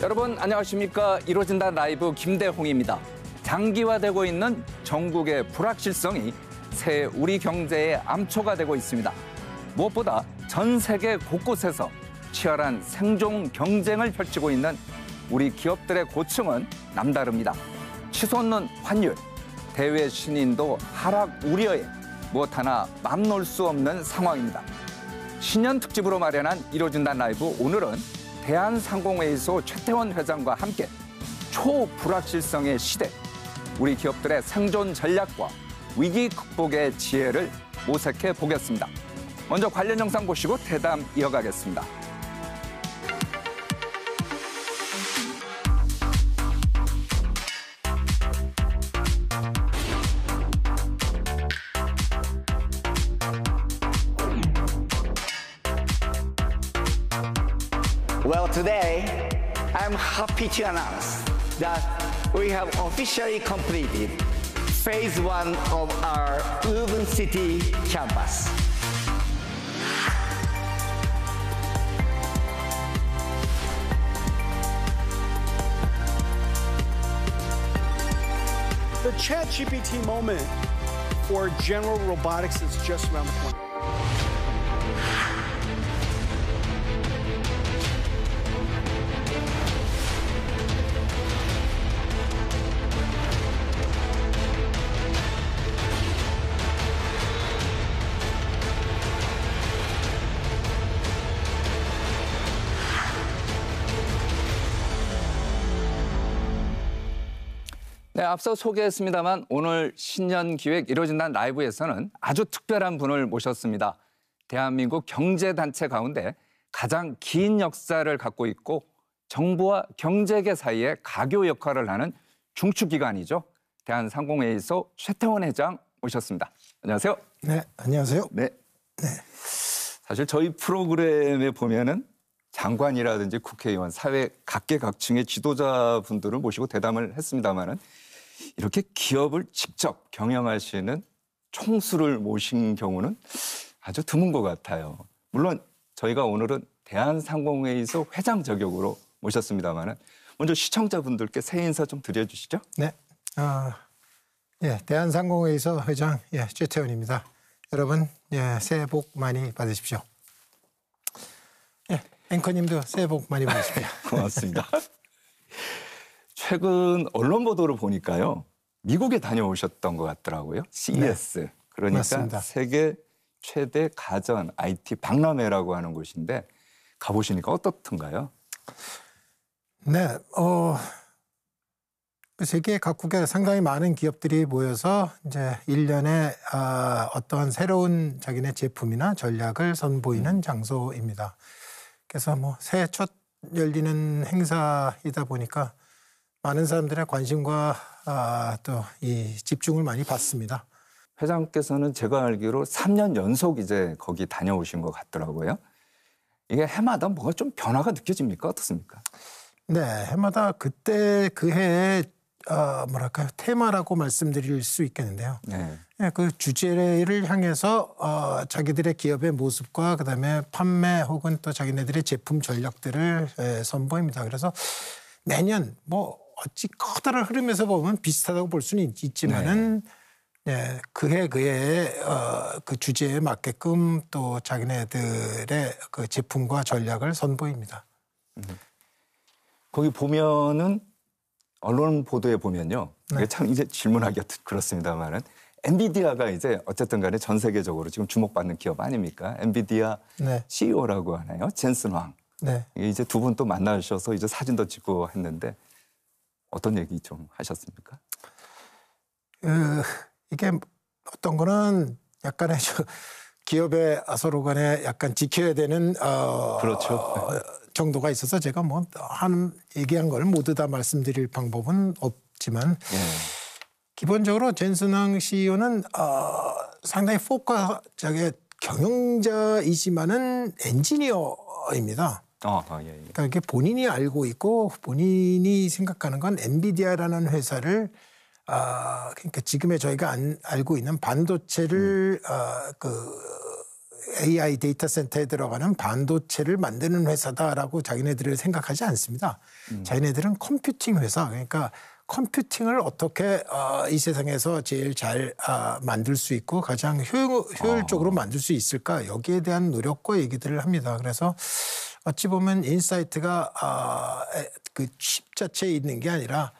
여러분 안녕하십니까. 이루어진다 라이브 김대홍입니다. 장기화되고 있는 전국의 불확실성이 새해 우리 경제의 암초가 되고 있습니다. 무엇보다 전 세계 곳곳에서 치열한 생존 경쟁을 펼치고 있는 우리 기업들의 고충은 남다릅니다. 치솟는 환율, 대외 신인도 하락 우려에 무엇 하나 맘 놓을 수 없는 상황입니다. 신년 특집으로 마련한 이루어진다 라이브, 오늘은 대한상공회의소 최태원 회장과 함께 초불확실성의 시대, 우리 기업들의 생존 전략과 위기 극복의 지혜를 모색해 보겠습니다. 먼저 관련 영상 보시고 대담 이어가겠습니다. Well, today, I'm happy to announce that we have officially completed phase 1 of our Woven City campus. The ChatGPT moment for general robotics is just around the corner. 네, 앞서 소개했습니다만 오늘 신년 기획 이루어진다 라이브에서는 아주 특별한 분을 모셨습니다. 대한민국 경제단체 가운데 가장 긴 역사를 갖고 있고 정부와 경제계 사이에 가교 역할을 하는 중추기관이죠. 대한상공회의소 최태원 회장 모셨습니다. 안녕하세요. 네, 안녕하세요. 네. 사실 저희 프로그램에 보면은 장관이라든지 국회의원, 사회 각계각층의 지도자분들을 모시고 대담을 했습니다마는 이렇게 기업을 직접 경영하시는 총수를 모신 경우는 아주 드문 것 같아요. 물론 저희가 오늘은 대한상공회의소 회장 자격으로 모셨습니다마는 먼저 시청자분들께 새해 인사 좀 드려주시죠. 네, 대한상공회의소 회장 최태원입니다. 여러분, 새해 복 많이 받으십시오. 앵커님도 새해 복 많이 받으십시오. 고맙습니다. 최근 언론 보도를 보니까요, 미국에 다녀오셨던 것 같더라고요. CES. 네, 그러니까 맞습니다. 세계 최대 가전 IT 박람회라고 하는 곳인데 가보시니까 어떻던가요? 네, 세계 각국에 상당히 많은 기업들이 모여서 이제 1년에 어떠한 새로운 자기네 제품이나 전략을 선보이는 장소입니다. 그래서 새해 첫 열리는 행사이다 보니까 많은 사람들의 관심과 또 이 집중을 많이 받습니다. 회장께서는 제가 알기로 3년 연속 이제 거기 다녀오신 것 같더라고요. 이게 해마다 뭐가 좀 변화가 느껴집니까? 어떻습니까? 네, 해마다 그때 그 해의 테마라고 말씀드릴 수 있겠는데요. 네. 그 주제를 향해서 자기들의 기업의 모습과 그다음에 판매 혹은 또 자기네들의 제품 전략들을 선보입니다. 그래서 매년 어찌 커다란 흐름에서 보면 비슷하다고 볼 수는 있지만은 그해 그해의 그 주제에 맞게끔 또 자기네들의 그 제품과 전략을 선보입니다. 거기 보면은 언론 보도에 보면요. 네. 참 이제 질문하기가 그렇습니다만은 엔비디아가 이제 어쨌든 간에 전 세계적으로 지금 주목받는 기업 아닙니까? 엔비디아 네. CEO라고 하나요? 젠슨 황. 네. 이제 두 분 또 만나셔서 이제 사진도 찍고 했는데 어떤 얘기 좀 하셨습니까? 이게 어떤 거는 약간의 기업의 서로 간에 약간 지켜야 되는 그렇죠. 정도가 있어서 제가 얘기한 걸 모두 다 말씀드릴 방법은 없지만 기본적으로 젠슨왕 CEO는 상당히 경영자이지만은 엔지니어입니다. 그러니까 이게 본인이 알고 있고 본인이 생각하는 건 엔비디아라는 회사를 그러니까 지금의 저희가 알고 있는 반도체를 AI 데이터 센터에 들어가는 반도체를 만드는 회사다라고 자기네들을 생각하지 않습니다. 자기네들은 컴퓨팅 회사, 그러니까 컴퓨팅을 어떻게 이 세상에서 제일 잘 만들 수 있고 가장 효율적으로 만들 수 있을까, 여기에 대한 노력과 얘기들을 합니다. 그래서 어찌 보면 인사이트가 그 칩 자체에 있는 게 아니라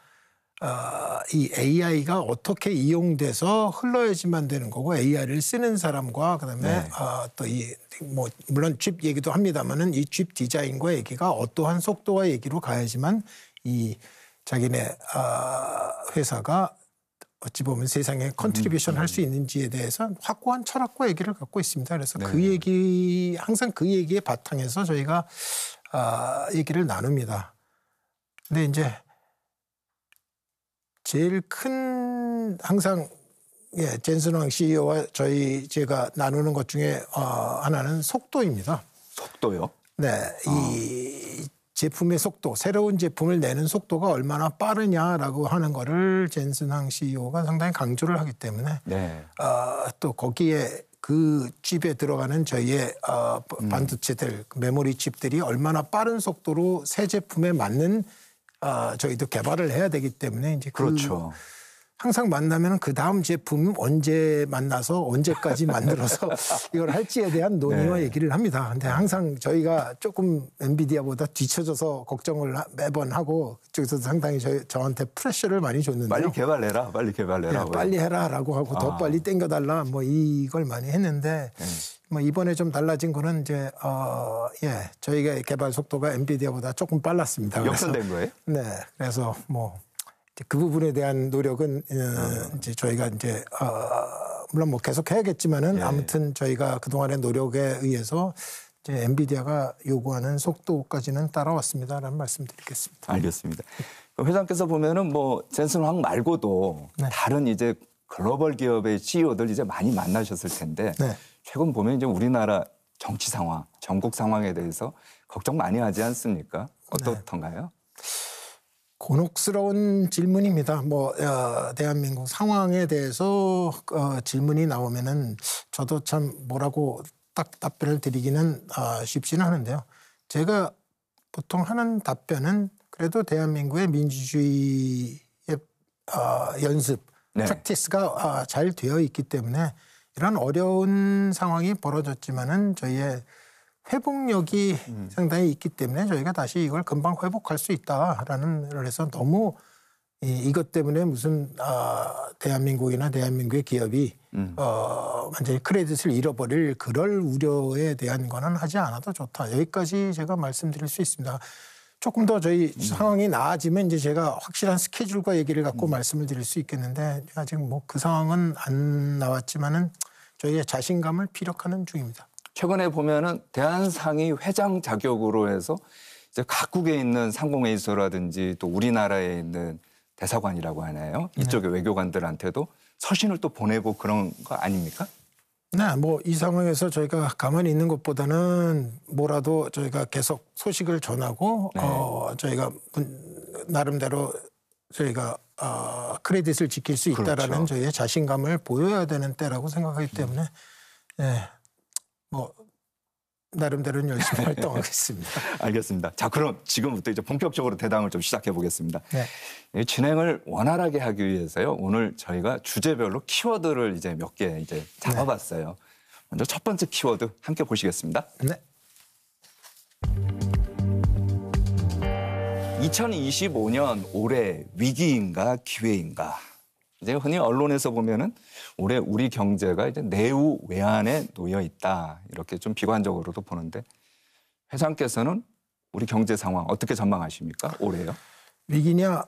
이 AI가 어떻게 이용돼서 흘러야지만 되는 거고, AI를 쓰는 사람과 그다음에 또 이 뭐 물론 칩 얘기도 합니다만은 이 칩 디자인과 얘기가 어떠한 속도와 얘기로 가야지만 이 자기네 회사가 어찌 보면 세상에 컨트리뷰션 할 수 있는지에 대해서 확고한 철학과 얘기를 갖고 있습니다. 그래서 그 얘기, 항상 그 얘기의 바탕에서 저희가 얘기를 나눕니다. 근데 이제 제일 큰 항상 젠슨 황 CEO와 제가 나누는 것 중에 하나는 속도입니다. 속도요? 네, 이 제품의 속도, 새로운 제품을 내는 속도가 얼마나 빠르냐라고 하는 거를 젠슨 황 CEO가 상당히 강조를 하기 때문에 또 거기에 그 칩에 들어가는 저희의 반도체들, 메모리 칩들이 얼마나 빠른 속도로 새 제품에 맞는 저희도 개발을 해야 되기 때문에 이제 그렇죠. 항상 만나면 그 다음 제품 언제 만나서 언제까지 만들어서 이걸 할지에 대한 논의와 얘기를 합니다. 근데 항상 저희가 조금 엔비디아보다 뒤쳐져서 걱정을 매번 하고, 그쪽에서 상당히 저한테 프레셔를 많이 줬는데요. 빨리 개발해라, 빨리 개발해라. 네, 빨리 해라라고 하고 더 빨리 땡겨달라 뭐 이걸 많이 했는데 뭐 이번에 좀 달라진 거는 이제 저희가 개발 속도가 엔비디아보다 조금 빨랐습니다. 역전된 거예요? 네, 그래서 뭐 그 부분에 대한 노력은 이제 저희가 이제 물론 뭐 계속 해야겠지만은 아무튼 저희가 그 동안의 노력에 의해서 이제 엔비디아가 요구하는 속도까지는 따라왔습니다라는 말씀드리겠습니다. 알겠습니다. 회장께서 보면은 뭐 젠슨 황 말고도 다른 이제 글로벌 기업의 CEO들 이제 많이 만나셨을 텐데 최근 보면 이제 우리나라 정치 상황, 전국 상황에 대해서 걱정 많이 하지 않습니까? 어떻던가요? 곤혹스러운 질문입니다. 뭐 대한민국 상황에 대해서 질문이 나오면은 저도 참 뭐라고 딱 답변을 드리기는 쉽지는 않은데요. 제가 보통 하는 답변은 그래도 대한민국의 민주주의의 연습, 프랙티스가 잘 되어 있기 때문에 이런 어려운 상황이 벌어졌지만은 저희의 회복력이 상당히 있기 때문에 저희가 다시 이걸 금방 회복할 수 있다라는, 그래서 너무 이것 때문에 무슨 대한민국이나 대한민국의 기업이 완전히 크레딧을 잃어버릴 그럴 우려에 대한 거는 하지 않아도 좋다. 여기까지 제가 말씀드릴 수 있습니다. 조금 더 저희 상황이 나아지면 이제 제가 확실한 스케줄과 얘기를 갖고 말씀을 드릴 수 있겠는데 아직 뭐 그 상황은 안 나왔지만은 저희의 자신감을 피력하는 중입니다. 최근에 보면은 대한상의 회장 자격으로 해서 이제 각국에 있는 상공회의소라든지 또 우리나라에 있는 대사관이라고 하나요? 이쪽의 외교관들한테도 서신을 또 보내고 그런 거 아닙니까? 네, 뭐 이 상황에서 저희가 가만히 있는 것보다는 뭐라도 저희가 계속 소식을 전하고 저희가 나름대로 저희가 크레딧을 지킬 수 있다라는 저희의 자신감을 보여야 되는 때라고 생각하기 때문에 뭐 나름대로는 열심히 활동하겠습니다. 알겠습니다. 자, 그럼 지금부터 이제 본격적으로 대담을 좀 시작해 보겠습니다. 진행을 원활하게 하기 위해서요. 오늘 저희가 주제별로 키워드를 이제 몇 개 이제 잡아봤어요. 먼저 첫 번째 키워드 함께 보시겠습니다. 2025년 올해 위기인가 기회인가? 이제 흔히 언론에서 보면은 올해 우리 경제가 이제 내우 외환에 놓여 있다, 이렇게 좀 비관적으로도 보는데 회장께서는 우리 경제 상황 어떻게 전망하십니까? 올해요? 위기냐?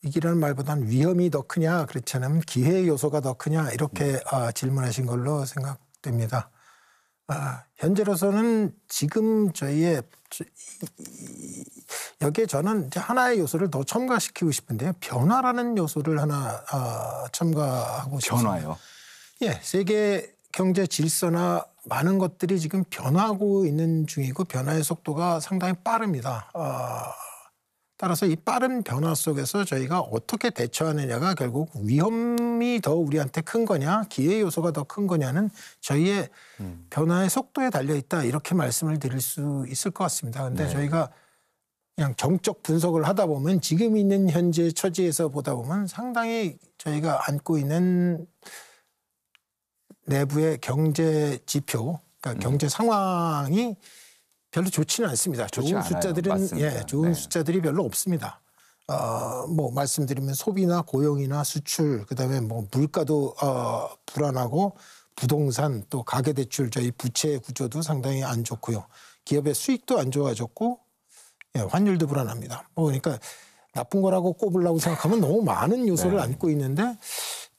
위기라는 말보다는 위험이 더 크냐, 그렇지 않으면 기회 요소가 더 크냐, 이렇게 질문하신 걸로 생각됩니다. 현재로서는 지금 저희의 여기에 저는 이제 하나의 요소를 더 첨가시키고 싶은데요. 변화라는 요소를 하나 첨가하고 싶습니다. 변화요? 예, 세계 경제 질서나 많은 것들이 지금 변화하고 있는 중이고 변화의 속도가 상당히 빠릅니다. 따라서 이 빠른 변화 속에서 저희가 어떻게 대처하느냐가 결국 위험이 더 우리한테 큰 거냐, 기회 요소가 더 큰 거냐는 저희의 변화의 속도에 달려 있다, 이렇게 말씀을 드릴 수 있을 것 같습니다. 근데 저희가 그냥 정적 분석을 하다 보면 지금 있는 현재 처지에서 보다 보면 상당히 저희가 안고 있는 내부의 경제 지표, 그러니까 경제 상황이 별로 좋지는 않습니다. 좋지 좋은 않아요. 숫자들은 맞습니다. 좋은 네. 숫자들이 별로 없습니다. 뭐 말씀드리면 소비나 고용이나 수출, 그다음에 뭐 물가도 불안하고 부동산, 또 가계대출, 저희 부채 구조도 상당히 안 좋고요. 기업의 수익도 안 좋아졌고, 환율도 불안합니다. 뭐 그러니까 나쁜 거라고 꼽으려고 생각하면 너무 많은 요소를 안고 있는데,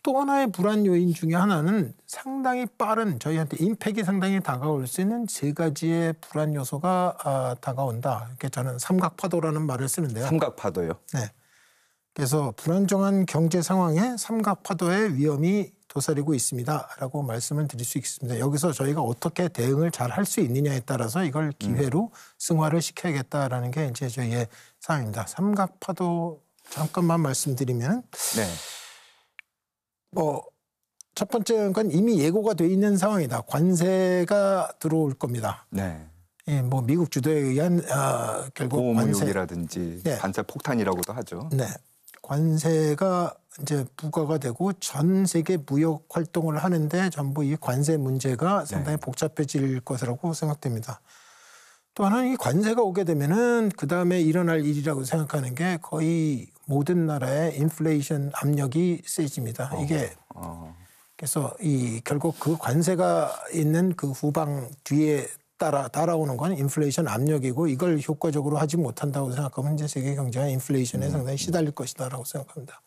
또 하나의 불안 요인 중에 하나는 상당히 빠른, 저희한테 임팩이 상당히 다가올 수 있는 세 가지의 불안 요소가 다가온다. 이렇게 저는 삼각파도라는 말을 쓰는데요. 삼각파도요. 네. 그래서 불안정한 경제 상황에 삼각파도의 위험이 도사리고 있습니다라고 말씀을 드릴 수 있습니다. 여기서 저희가 어떻게 대응을 잘 할 수 있느냐에 따라서 이걸 기회로 승화를 시켜야겠다라는 게 이제 저희의 사항입니다. 삼각파도 잠깐만 말씀드리면, 네. 뭐 첫 번째 건 이미 예고가 돼 있는 상황이다. 관세가 들어올 겁니다. 네. 뭐 미국 주도에 의한 결국 관세, 고무역이라든지 네. 관세 폭탄이라고도 하죠. 네, 관세가 이제 부과가 되고 전 세계 무역 활동을 하는데 전부 이 관세 문제가 상당히 복잡해질 것이라고 생각됩니다. 또 하나는 이 관세가 오게 되면은 그 다음에 일어날 일이라고 생각하는 게 거의 모든 나라의 인플레이션 압력이 세집니다. 이게 그래서 이 결국 그 관세가 있는 그 후방 뒤에 따라오는 건 인플레이션 압력이고, 이걸 효과적으로 하지 못한다고 생각하면 이제 세계 경제가 인플레이션에 상당히 시달릴 것이다라고 생각합니다.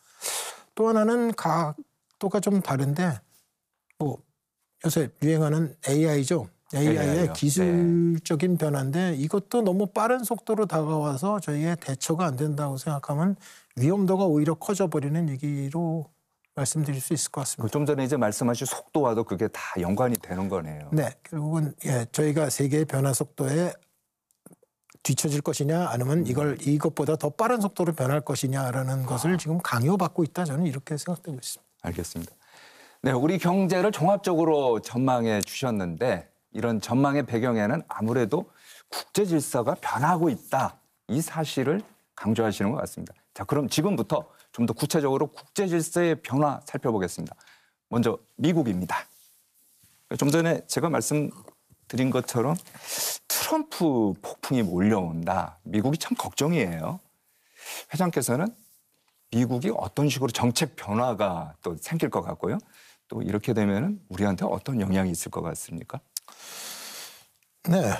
또 하나는 각도가 좀 다른데, 뭐 요새 유행하는 AI죠. AI의 AI요. 기술적인 변화인데, 이것도 너무 빠른 속도로 다가와서 저희의 대처가 안 된다고 생각하면 위험도가 오히려 커져버리는 얘기로 말씀드릴 수 있을 것 같습니다. 좀 전에 이제 말씀하신 속도와도 그게 다 연관이 되는 거네요. 네, 결국은 저희가 세계의 변화 속도에 뒤처질 것이냐, 아니면 이것보다 더 빠른 속도로 변할 것이냐라는 것을 지금 강요받고 있다, 저는 이렇게 생각되고 있습니다. 알겠습니다. 네, 우리 경제를 종합적으로 전망해 주셨는데, 이런 전망의 배경에는 아무래도 국제 질서가 변하고 있다, 이 사실을 강조하시는 것 같습니다. 자, 그럼 지금부터 좀 더 구체적으로 국제 질서의 변화 살펴보겠습니다. 먼저 미국입니다. 좀 전에 제가 말씀드린 것처럼 트럼프 폭풍이 몰려온다. 미국이 참 걱정이에요. 회장께서는 미국이 어떤 식으로 정책 변화가 또 생길 것 같고요. 또 이렇게 되면 우리한테 어떤 영향이 있을 것 같습니까? 네,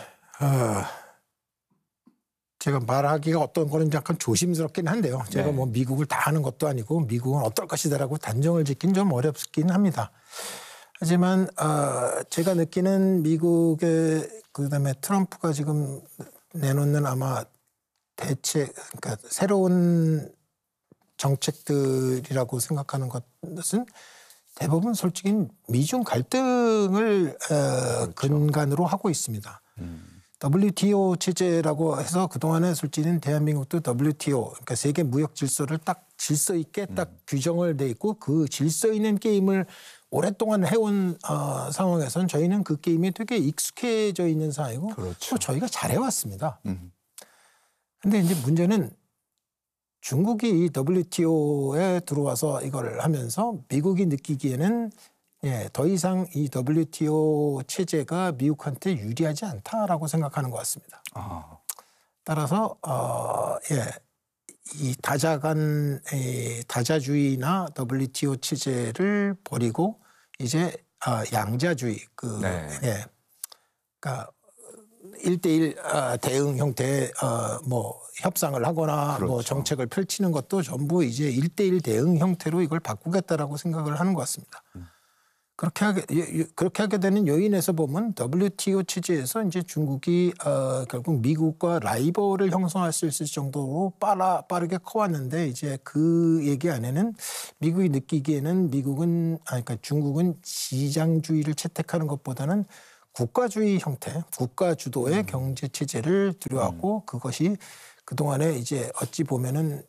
제가 말하기가 어떤 거는 약간 조심스럽긴 한데요. 제가 뭐 미국을 다 아는 것도 아니고 미국은 어떨 것이다라고 단정을 짓긴 좀 어렵긴 합니다. 하지만 제가 느끼는 미국의, 그다음에 트럼프가 지금 내놓는 아마 대책, 그러니까 새로운 정책들이라고 생각하는 것은 대부분 솔직히 미중 갈등을 근간으로 하고 있습니다. WTO 체제라고 해서 그동안에 솔직히 대한민국도 WTO, 그러니까 세계 무역 질서를 딱 질서 있게 딱 규정을 돼 있고, 그 질서 있는 게임을 오랫동안 해온 상황에서는 저희는 그 게임에 되게 익숙해져 있는 상황이고, 또 저희가 잘해왔습니다. 근데 이제 문제는 중국이 이 WTO에 들어와서 이걸 하면서 미국이 느끼기에는 더 이상 이 WTO 체제가 미국한테 유리하지 않다라고 생각하는 것 같습니다. 따라서 이 다자주의나 WTO 체제를 버리고 이제 양자주의, 그러니까 1대1 대응 형태의 뭐 협상을 하거나 뭐 정책을 펼치는 것도 전부 이제 1대1 대응 형태로 이걸 바꾸겠다라고 생각을 하는 것 같습니다. 그렇게 하게 되는 요인에서 보면 WTO 체제에서 이제 중국이 결국 미국과 라이벌을 형성할 수 있을 정도로 빠르게 커왔는데, 이제 그 얘기 안에는 미국이 느끼기에는 그러니까 중국은 시장주의를 채택하는 것보다는 국가주의 형태, 국가 주도의 경제 체제를 들여왔고, 그것이 그동안에 이제 어찌 보면은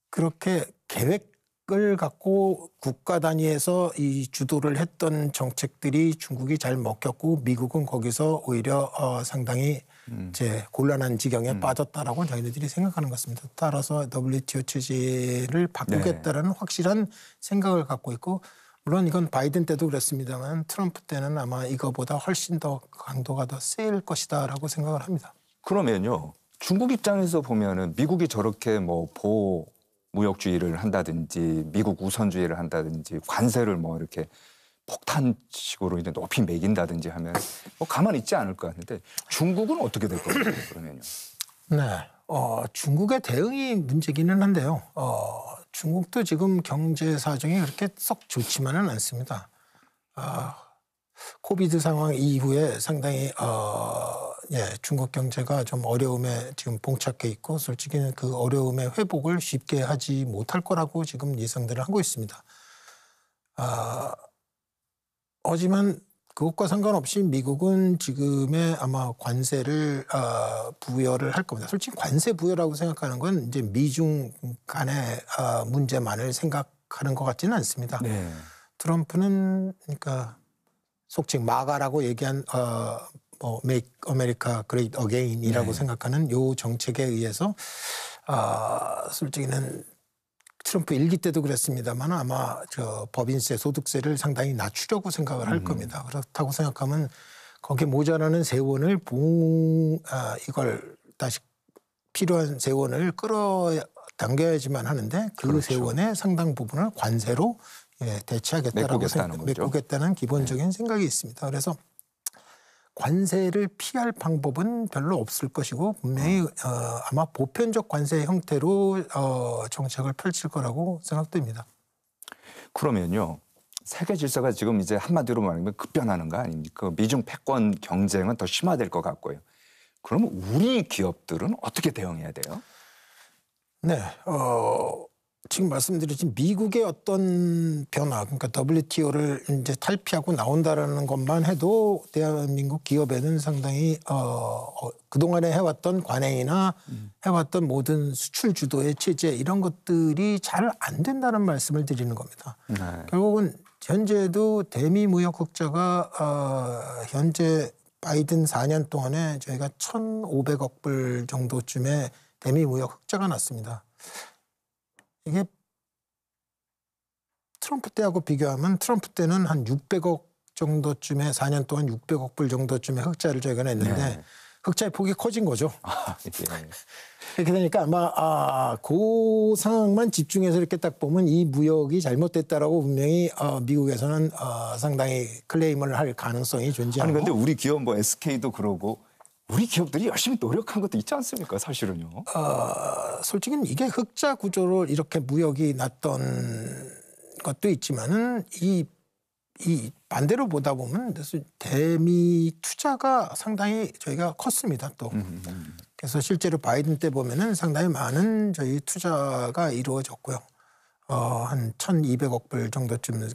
그렇게 계획을 갖고 국가 단위에서 이 주도를 했던 정책들이 중국이 잘 먹혔고 미국은 거기서 오히려 상당히 이제 곤란한 지경에 빠졌다라고 저희들이 생각하는 것 같습니다. 따라서 WTO 체제를 바꾸겠다라는 확실한 생각을 갖고 있고 물론 이건 바이든 때도 그랬습니다만 트럼프 때는 아마 이거보다 훨씬 더 강도가 더 세일 것이다라고 생각을 합니다. 그러면요. 중국 입장에서 보면은 미국이 저렇게 뭐 보호 무역주의를 한다든지 미국 우선주의를 한다든지 관세를 뭐 이렇게 폭탄식으로 이제 높이 매긴다든지 하면 뭐 가만히 있지 않을 것 같은데 중국은 어떻게 될 거예요? 그러면요. 네, 중국의 대응이 문제기는 한데요. 중국도 지금 경제 사정이 그렇게 썩 좋지만은 않습니다. 코비드 상황 이후에 상당히 중국 경제가 좀 어려움에 지금 봉착해 있고 솔직히 그 어려움의 회복을 쉽게 하지 못할 거라고 지금 예상들을 하고 있습니다. 하지만 그것과 상관없이 미국은 지금의 아마 관세를 부여를 할 겁니다. 솔직히 관세 부여라고 생각하는 건 이제 미중 간의 문제만을 생각하는 것 같지는 않습니다. 네. 트럼프는 그러니까 속칭 마가라고 얘기한 Make America Great Again이라고 생각하는 요 정책에 의해서 솔직히는 트럼프 일기 때도 그랬습니다만 아마 저 법인세, 소득세를 상당히 낮추려고 생각을 할 겁니다. 그렇다고 생각하면 거기에 모자라는 세원을 이걸 다시 필요한 세원을 끌어당겨야지만 하는데 그 그렇죠. 세원의 상당 부분을 관세로 대체하겠다라고 메꾸겠다는 기본적인 생각이 있습니다. 그래서 관세를 피할 방법은 별로 없을 것이고 분명히 아마 보편적 관세 형태로 정책을 펼칠 거라고 생각됩니다. 그러면요. 세계 질서가 지금 이제 한마디로 말하면 급변하는 거 아닙니까? 미중 패권 경쟁은 더 심화될 것 같고요. 그러면 우리 기업들은 어떻게 대응해야 돼요? 네, 지금 말씀드린 미국의 어떤 변화, 그러니까 WTO를 이제 탈피하고 나온다라는 것만 해도 대한민국 기업에는 상당히 그동안에 해왔던 관행이나 해왔던 모든 수출 주도의 체제 이런 것들이 잘 안 된다는 말씀을 드리는 겁니다. 네. 결국은 현재도 대미 무역 흑자가 현재 바이든 4년 동안에 저희가 1,500억 불 정도쯤의 대미 무역 흑자가 났습니다. 이게 트럼프 때하고 비교하면 트럼프 때는 한 600억 정도쯤에 4년 동안 600억 불 정도쯤의 흑자를 저희가 냈는데 흑자의 폭이 커진 거죠. 이렇게 되니까 아마 그 상황만 집중해서 이렇게 딱 보면 이 무역이 잘못됐다라고 분명히 미국에서는 상당히 클레임을 할 가능성이 존재하고. 아니 근데 우리 기업 뭐 SK도 그러고 우리 기업들이 열심히 노력한 것도 있지 않습니까? 사실은요. 솔직히 이게 흑자 구조로 이렇게 무역이 났던 것도 있지만은 이 반대로 보다 보면 대미 투자가 상당히 저희가 컸습니다. 또 그래서 실제로 바이든 때 보면은 상당히 많은 저희 투자가 이루어졌고요. 한 1,200억 불 정도쯤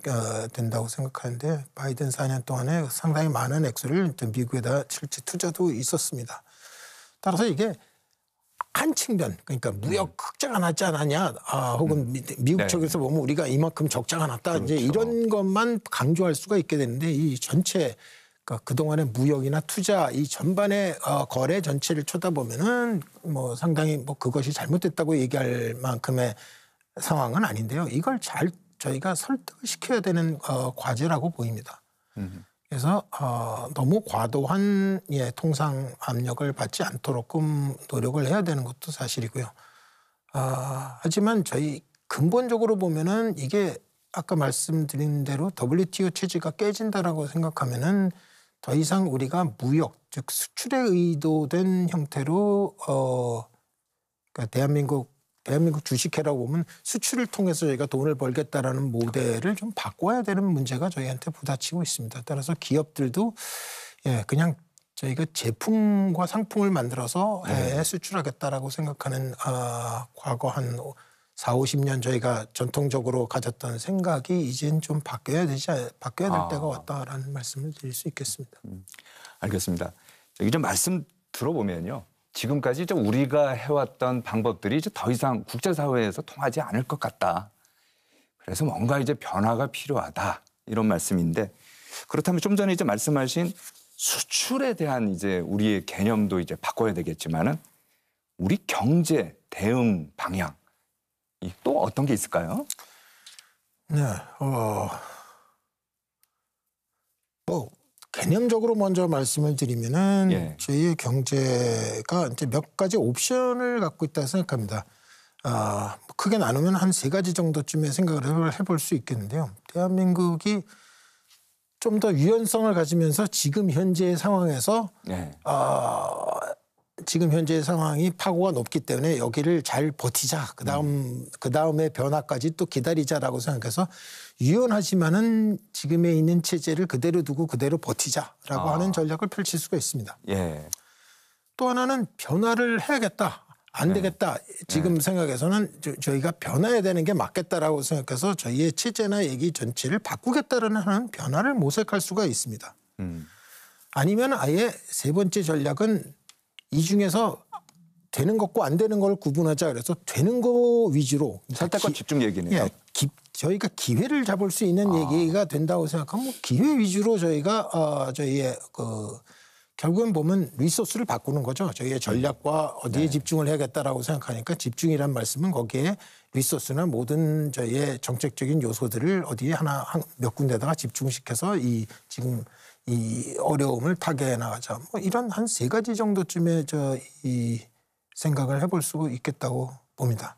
된다고 생각하는데 바이든 4년 동안에 상당히 많은 액수를 미국에다 실제 투자도 있었습니다. 따라서 이게 한 측면, 그러니까 무역 흑자가 났지 않았냐, 혹은 미국 쪽에서 보면 우리가 이만큼 적자가 났다, 그렇죠. 이제 이런 것만 강조할 수가 있게 되는데 이 전체 그러니까 그동안의 무역이나 투자 이 전반의 거래 전체를 쳐다보면은 뭐 상당히 뭐 그것이 잘못됐다고 얘기할 만큼의 상황은 아닌데요. 이걸 잘 저희가 설득을 시켜야 되는 과제라고 보입니다. 그래서 너무 과도한 통상 압력을 받지 않도록끔 노력을 해야 되는 것도 사실이고요. 하지만 저희 근본적으로 보면은 이게 아까 말씀드린 대로 WTO 체제가 깨진다라고 생각하면은 더 이상 우리가 무역 즉 수출에 의도된 형태로 그러니까 대한민국 주식회라고 보면 수출을 통해서 저희가 돈을 벌겠다라는 모델을 좀 바꿔야 되는 문제가 저희한테 부딪히고 있습니다. 따라서 기업들도 그냥 저희가 제품과 상품을 만들어서 수출하겠다라고 생각하는 과거 한 4, 50년 저희가 전통적으로 가졌던 생각이 이젠 좀 바뀌어야 될 때가 왔다라는 말씀을 드릴 수 있겠습니다. 알겠습니다. 여기 좀 말씀 들어보면요. 지금까지 좀 우리가 해왔던 방법들이 이제 더 이상 국제사회에서 통하지 않을 것 같다. 그래서 뭔가 이제 변화가 필요하다. 이런 말씀인데 그렇다면 좀 전에 이제 말씀하신 수출에 대한 이제 우리의 개념도 이제 바꿔야 되겠지만은 우리 경제 대응 방향 또 어떤 게 있을까요? 네, 개념적으로 먼저 말씀을 드리면은 예. 저희의 경제가 이제 몇 가지 옵션을 갖고 있다고 생각합니다. 크게 나누면 한 3가지 정도쯤의 생각을 해볼 수 있겠는데요. 대한민국이 좀 더 유연성을 가지면서 지금 현재의 상황에서 예. 지금 현재의 상황이 파고가 높기 때문에 여기를 잘 버티자. 그다음에 변화까지 또 기다리자라고 생각해서 유연하지만은 지금에 있는 체제를 그대로 두고 그대로 버티자라고 하는 전략을 펼칠 수가 있습니다. 예. 또 하나는 변화를 해야겠다. 안 되겠다. 지금 생각에서는 저희가 변화해야 되는 게 맞겠다라고 생각해서 저희의 체제나 얘기 전체를 바꾸겠다라는 하는 변화를 모색할 수가 있습니다. 아니면 아예 3번째 전략은 이 중에서 되는 것과 안 되는 걸 구분하자. 그래서 되는 거 위주로 선택과 집중 얘기네요. 예, 저희가 기회를 잡을 수 있는 얘기가 된다고 생각하면 기회 위주로 저희가 저희의 결국은 보면 리소스를 바꾸는 거죠. 저희의 전략과 어디에 집중을 해야겠다라고 생각하니까 집중이란 말씀은 거기에 리소스나 모든 저희의 정책적인 요소들을 어디에 몇 군데다가 집중시켜서 지금 이 어려움을 타개해 나가자. 뭐 이런 한 3가지 정도쯤의 이 생각을 해볼 수 있겠다고 봅니다.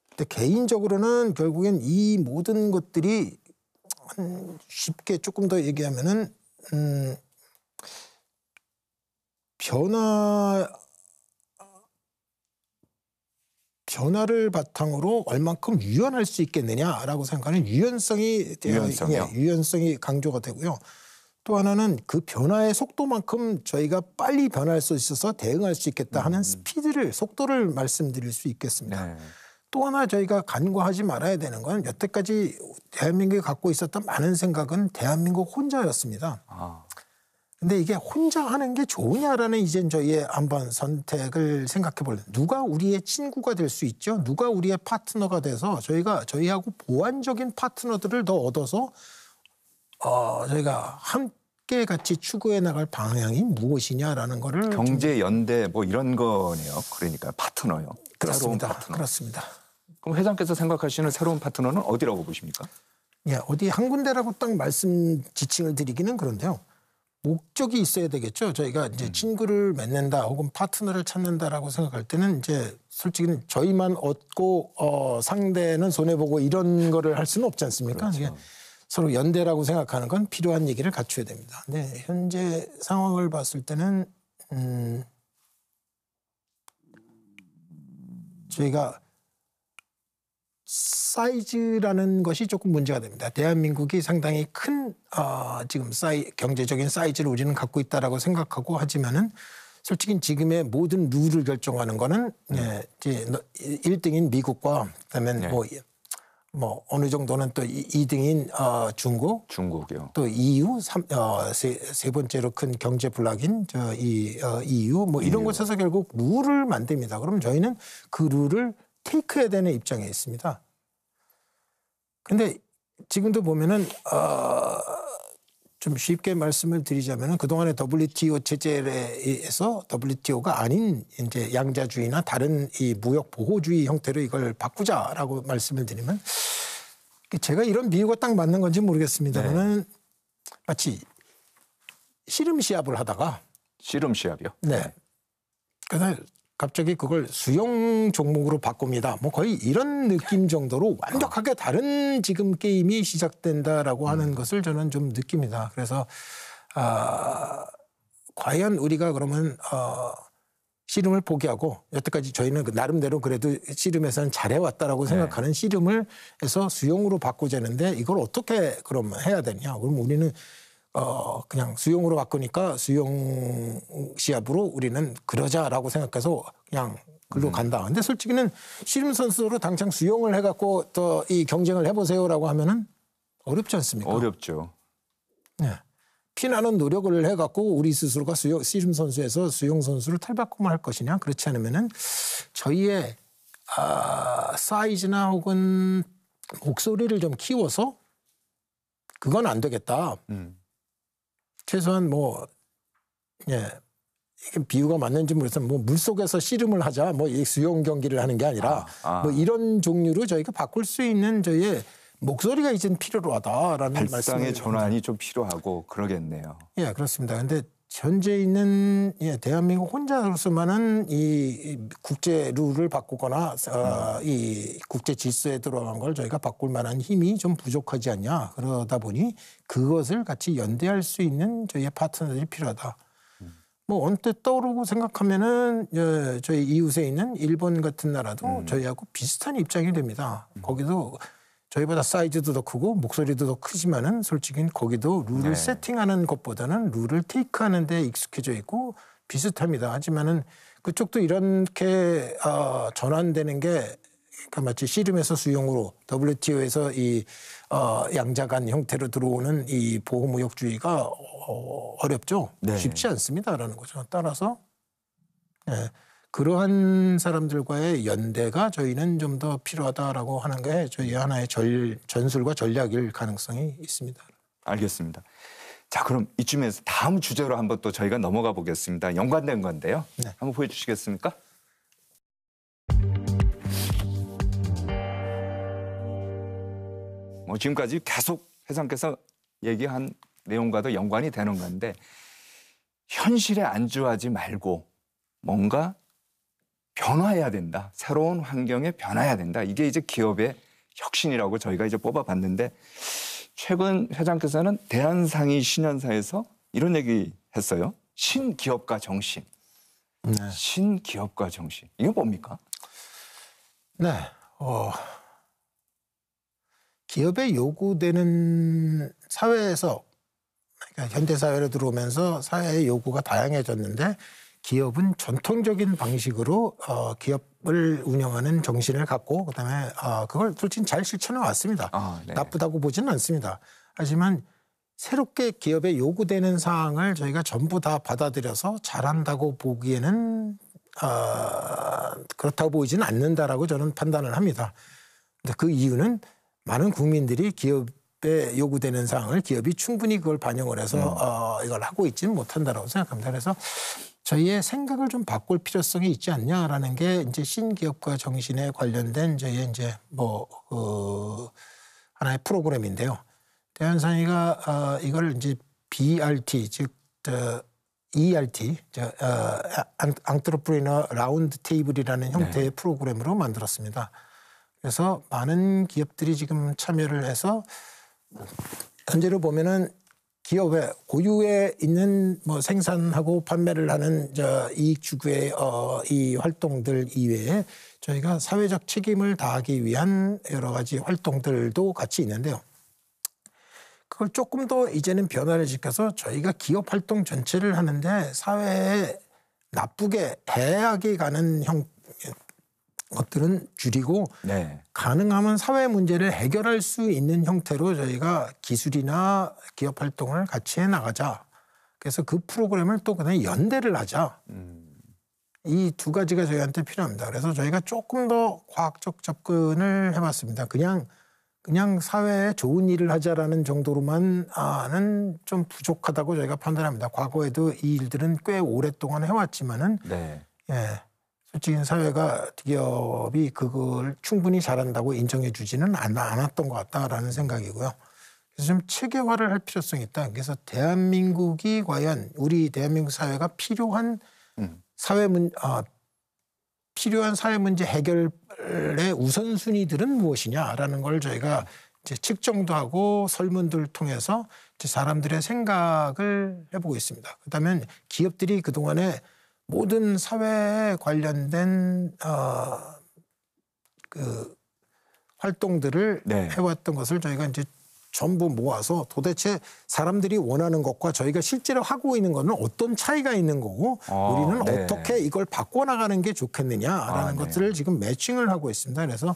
근데 개인적으로는 결국엔 이 모든 것들이 쉽게 조금 더 얘기하면은 변화를 바탕으로 얼만큼 유연할 수 있겠느냐라고 생각하는 유연성이 강조가 되고요. 또 하나는 그 변화의 속도만큼 저희가 빨리 변할 수 있어서 대응할 수 있겠다 하는 속도를 말씀드릴 수 있겠습니다. 네. 또 하나 저희가 간과하지 말아야 되는 건 여태까지 대한민국이 갖고 있었던 많은 생각은 대한민국 혼자였습니다. 근데 이게 혼자 하는 게 좋으냐라는 이젠 저희의 한번 선택을 생각해 볼래. 누가 우리의 친구가 될 수 있죠? 누가 우리의 파트너가 돼서 저희하고 보완적인 파트너들을 더 얻어서 저희가 함께 같이 추구해 나갈 방향이 무엇이냐라는 거를 경제 연대 뭐 이런 거네요. 그러니까 파트너요. 그렇습니다. 새로운 파트너. 그렇습니다. 그럼 회장께서 생각하시는 새로운 파트너는 어디라고 보십니까? 예, 어디 한 군데라고 딱 지칭을 드리기는 그런데요. 목적이 있어야 되겠죠. 저희가 이제 친구를 맺는다 혹은 파트너를 찾는다라고 생각할 때는 이제 솔직히 저희만 얻고 상대는 손해보고 이런 거를 할 수는 없지 않습니까? 그렇죠. 서로 연대라고 생각하는 건 필요한 얘기를 갖춰야 됩니다. 근데 현재 상황을 봤을 때는 저희가 사이즈라는 것이 조금 문제가 됩니다. 대한민국이 상당히 큰 지금 경제적인 사이즈를 우리는 갖고 있다라고 생각하고 하지만은 솔직히 지금의 모든 룰을 결정하는 거는 이제 1등인 미국과 그다음에 뭐 어느 정도는 또 2등인 중국이요. 또 EU 세 번째로 큰 경제 블록인 EU 뭐 이런 곳에서 결국 룰을 만듭니다. 그럼 저희는 그 룰을 테이크해야 되는 입장에 있습니다. 근데 지금도 보면은 좀 쉽게 말씀을 드리자면은 그동안의 WTO 체제에서 WTO가 아닌 이제 양자주의나 다른 이 무역 보호주의 형태로 이걸 바꾸자라고 말씀을 드리면 제가 이런 비유가 딱 맞는 건지 모르겠습니다만은 마치 씨름 시합을 하다가 씨름 시합이요? 네. 그래서 갑자기 그걸 수영 종목으로 바꿉니다. 뭐 거의 이런 느낌 정도로 완벽하게 다른 지금 게임이 시작된다라고 하는 것을 저는 좀 느낍니다. 그래서 과연 우리가 그러면 씨름을 포기하고 여태까지 저희는 나름대로 그래도 씨름에서는 잘해왔다라고 생각하는 씨름을 해서 수영으로 바꾸자는데 이걸 어떻게 그럼 해야 되냐? 그럼 우리는 그냥 수영으로 바꾸니까 수영 시합으로 우리는 그러자라고 생각해서 그냥 글로 간다. 근데 솔직히는 씨름 선수로 당장 수영을 해갖고 또 이 경쟁을 해보세요라고 하면은 어렵지 않습니까? 어렵죠. 네. 피나는 노력을 해갖고 우리 스스로가 씨름 선수에서 수영 선수를 탈바꿈을 할 것이냐? 그렇지 않으면은 저희의 사이즈나 혹은 목소리를 좀 키워서 그건 안 되겠다. 최소한 뭐 예. 이게 비유가 맞는지 모르겠지만 뭐 물속에서 씨름을 하자 뭐 이 수영 경기를 하는 게 아니라 뭐 이런 종류로 저희가 바꿀 수 있는 저희의 목소리가 이젠 필요하다라는 말씀을 발상의 전환이 좀 필요하고 그러겠네요. 예, 그렇습니다. 근데 현재 있는 대한민국 혼자로서만은 이 국제 룰을 바꾸거나 이 국제 질서에 들어간 걸 저희가 바꿀 만한 힘이 좀 부족하지 않냐. 그러다 보니 그것을 같이 연대할 수 있는 저희의 파트너들이 필요하다. 뭐 언뜻 떠오르고 생각하면은 저희 이웃에 있는 일본 같은 나라도 저희하고 비슷한 입장이 됩니다. 거기도 저희보다 사이즈도 더 크고 목소리도 더 크지만은 솔직히 거기도 룰을 세팅하는 것보다는 룰을 테이크하는 데 익숙해져 있고 비슷합니다. 하지만은 그쪽도 이렇게 전환되는 게 그러니까 마치 씨름에서 수영으로 WTO에서 이 양자간 형태로 들어오는 이 보호무역주의가 어렵죠. 네. 쉽지 않습니다라는 거죠. 따라서 그러한 사람들과의 연대가 저희는 좀 더 필요하다라고 하는 게 저희 하나의 전술과 전략일 가능성이 있습니다. 알겠습니다. 자, 그럼 이쯤에서 다음 주제로 한번 또 저희가 넘어가 보겠습니다. 연관된 건데요. 네. 한번 보여주시겠습니까? 뭐 지금까지 계속 회장께서 얘기한 내용과도 연관이 되는 건데 현실에 안주하지 말고 뭔가 변화해야 된다. 새로운 환경에 변화해야 된다. 이게 이제 기업의 혁신이라고 저희가 이제 뽑아봤는데 최근 회장께서는 대한상의 신년사에서 이런 얘기 했어요. 신기업가 정신. 네. 신기업가 정신. 이게 뭡니까? 네. 기업에 요구되는 사회에서 그러니까 현대 사회로 들어오면서 사회의 요구가 다양해졌는데 기업은 전통적인 방식으로 기업을 운영하는 정신을 갖고 그다음에 그걸 솔직히 잘 실천해 왔습니다. 네. 나쁘다고 보지는 않습니다. 하지만 새롭게 기업에 요구되는 사항을 저희가 전부 다 받아들여서 잘한다고 보기에는 그렇다고 보이지는 않는다라고 저는 판단을 합니다. 근데 그 이유는 많은 국민들이 기업에 요구되는 사항을 기업이 충분히 그걸 반영을 해서 이걸 하고 있지는 못한다라고 생각합니다. 그래서 저희의 생각을 좀 바꿀 필요성이 있지 않냐라는 게 이제 신기업가 정신에 관련된 저희의 이제 하나의 프로그램인데요. 대한상의가 이걸 이제 BRT 즉 ERT 엔트러프리너 라운드 테이블이라는 형태의 프로그램으로 만들었습니다. 그래서 많은 기업들이 지금 참여를 해서 현재로 보면은 기업의 고유에 있는 뭐 생산하고 판매를 하는 이익 추구의 이 활동들 이외에 저희가 사회적 책임을 다하기 위한 여러 가지 활동들도 같이 있는데요. 그걸 조금 더 이제는 변화를 시켜서 저희가 기업 활동 전체를 하는데 사회에 나쁘게 해악이 가는 것들은 줄이고 가능하면 사회 문제를 해결할 수 있는 형태로 저희가 기술이나 기업 활동을 같이 해나가자. 그래서 그 프로그램을 또 그냥 연대를 하자. 이 두 가지가 저희한테 필요합니다. 그래서 저희가 조금 더 과학적 접근을 해봤습니다. 그냥 사회에 좋은 일을 하자라는 정도로만은 좀 부족하다고 저희가 판단합니다. 과거에도 이 일들은 꽤 오랫동안 해왔지만은 솔직히 사회가 기업이 그걸 충분히 잘한다고 인정해 주지는 않았던 것 같다라는 생각이고요. 그래서 좀 체계화를 할 필요성이 있다. 그래서 대한민국이 과연 우리 대한민국 사회가 필요한 필요한 사회 문제 해결의 우선순위들은 무엇이냐라는 걸 저희가 이제 측정도 하고 설문들을 통해서 이제 사람들의 생각을 해보고 있습니다. 그다음에 기업들이 그동안에 모든 사회에 관련된 그 활동들을 해왔던 것을 저희가 이제 전부 모아서 도대체 사람들이 원하는 것과 저희가 실제로 하고 있는 것은 어떤 차이가 있는 거고 우리는 어떻게 이걸 바꿔나가는 게 좋겠느냐라는 것들을 지금 매칭을 하고 있습니다. 그래서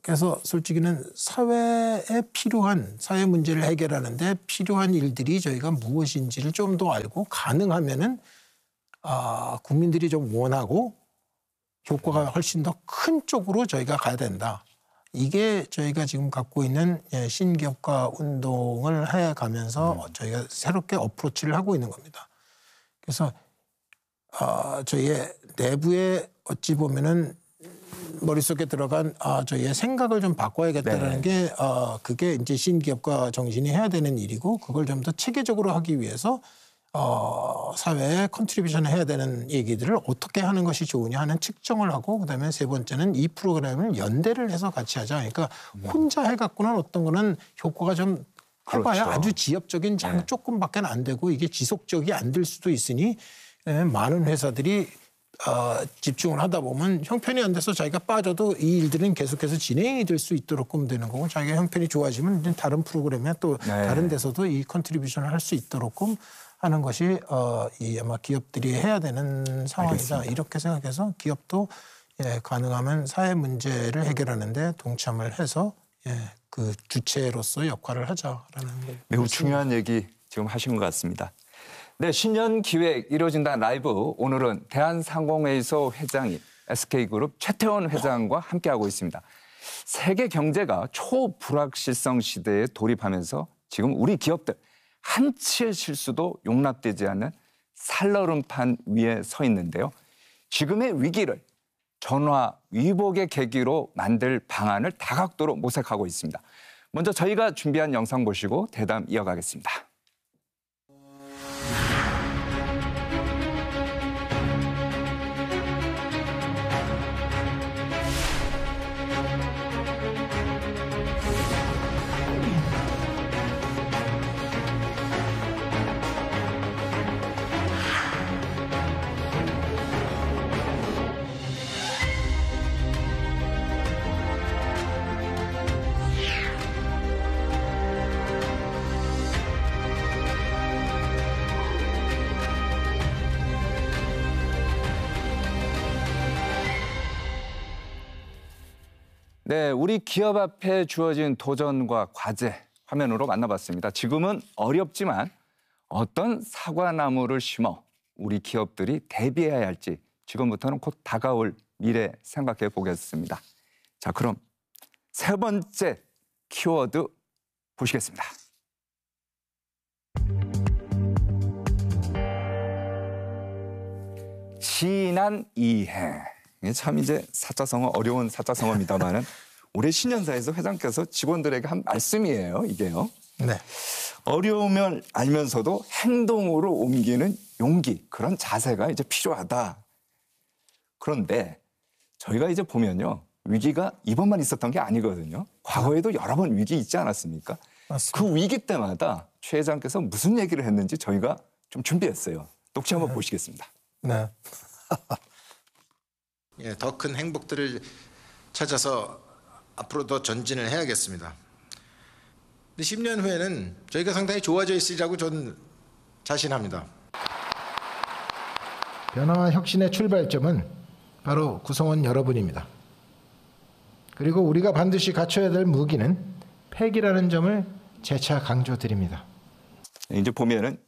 그래서 솔직히는 사회에 필요한 사회 문제를 해결하는데 필요한 일들이 저희가 무엇인지를 좀 더 알고 가능하면은 국민들이 좀 원하고 효과가 훨씬 더 큰 쪽으로 저희가 가야 된다. 이게 저희가 지금 갖고 있는 신기업가 운동을 해가면서 저희가 새롭게 어프로치를 하고 있는 겁니다. 그래서 저희의 내부에 어찌 보면은 머릿속에 들어간 저희의 생각을 좀 바꿔야겠다라는 게 그게 이제 신기업가 정신이 해야 되는 일이고 그걸 좀 더 체계적으로 하기 위해서 사회에 컨트리뷰션을 해야 되는 얘기들을 어떻게 하는 것이 좋으냐 하는 측정을 하고 그다음에 세 번째는 이 프로그램을 연대를 해서 같이 하자. 그러니까 혼자 해갖고는 어떤 거는 효과가 좀 해봐야 그렇죠. 아주 지엽적인 조금밖에 안 되고 이게 지속적이 안 될 수도 있으니 많은 회사들이 집중을 하다 보면 형편이 안 돼서 자기가 빠져도 이 일들은 계속해서 진행이 될 수 있도록 하면 되는 거고 자기가 형편이 좋아지면 이제 다른 프로그램에 또 다른 데서도 이 컨트리뷰션을 할 수 있도록 하는 것이 이 아마 기업들이 해야 되는 상황이다. 알겠습니다. 이렇게 생각해서 기업도 가능하면 사회 문제를 해결하는데 동참을 해서 그 주체로서 역할을 하자라는 매우 중요한 얘기 지금 하신 것 같습니다. 네, 신년 기획 이루어진다 라이브 오늘은 대한상공회의소 회장인 SK그룹 최태원 회장과 함께하고 있습니다. 세계 경제가 초불확실성 시대에 돌입하면서 지금 우리 기업들 한치의 실수도 용납되지 않는 살얼음판 위에 서 있는데요. 지금의 위기를 전화위복의 계기로 만들 방안을 다각도로 모색하고 있습니다. 먼저 저희가 준비한 영상 보시고 대담 이어가겠습니다. 네, 우리 기업 앞에 주어진 도전과 과제 화면으로 만나봤습니다. 지금은 어렵지만 어떤 사과나무를 심어 우리 기업들이 대비해야 할지 지금부터는 곧 다가올 미래 생각해 보겠습니다. 자, 그럼 세 번째 키워드 보시겠습니다. 진한 이해. 이게 참 이제 사자성어 어려운 사자성어입니다만은 올해 신년사에서 회장께서 직원들에게 한 말씀이에요. 이게요. 네. 어려움을 알면서도 행동으로 옮기는 용기, 그런 자세가 이제 필요하다. 그런데 저희가 이제 보면요. 위기가 이번만 있었던 게 아니거든요. 과거에도 여러 번 위기 있지 않았습니까? 맞습니다. 그 위기 때마다 최 회장께서 무슨 얘기를 했는지 저희가 좀 준비했어요. 녹취 한번 보시겠습니다. 네. 더 큰 행복들을 찾아서 앞으로 더 전진을 해야겠습니다. 근데 10년 후에는 저희가 상당히 좋아져 있으리라고 저는 자신합니다. 변화와 혁신의 출발점은 바로 구성원 여러분입니다. 그리고 우리가 반드시 갖춰야 될 무기는 패기라는 점을 재차 강조드립니다. 이제 보면은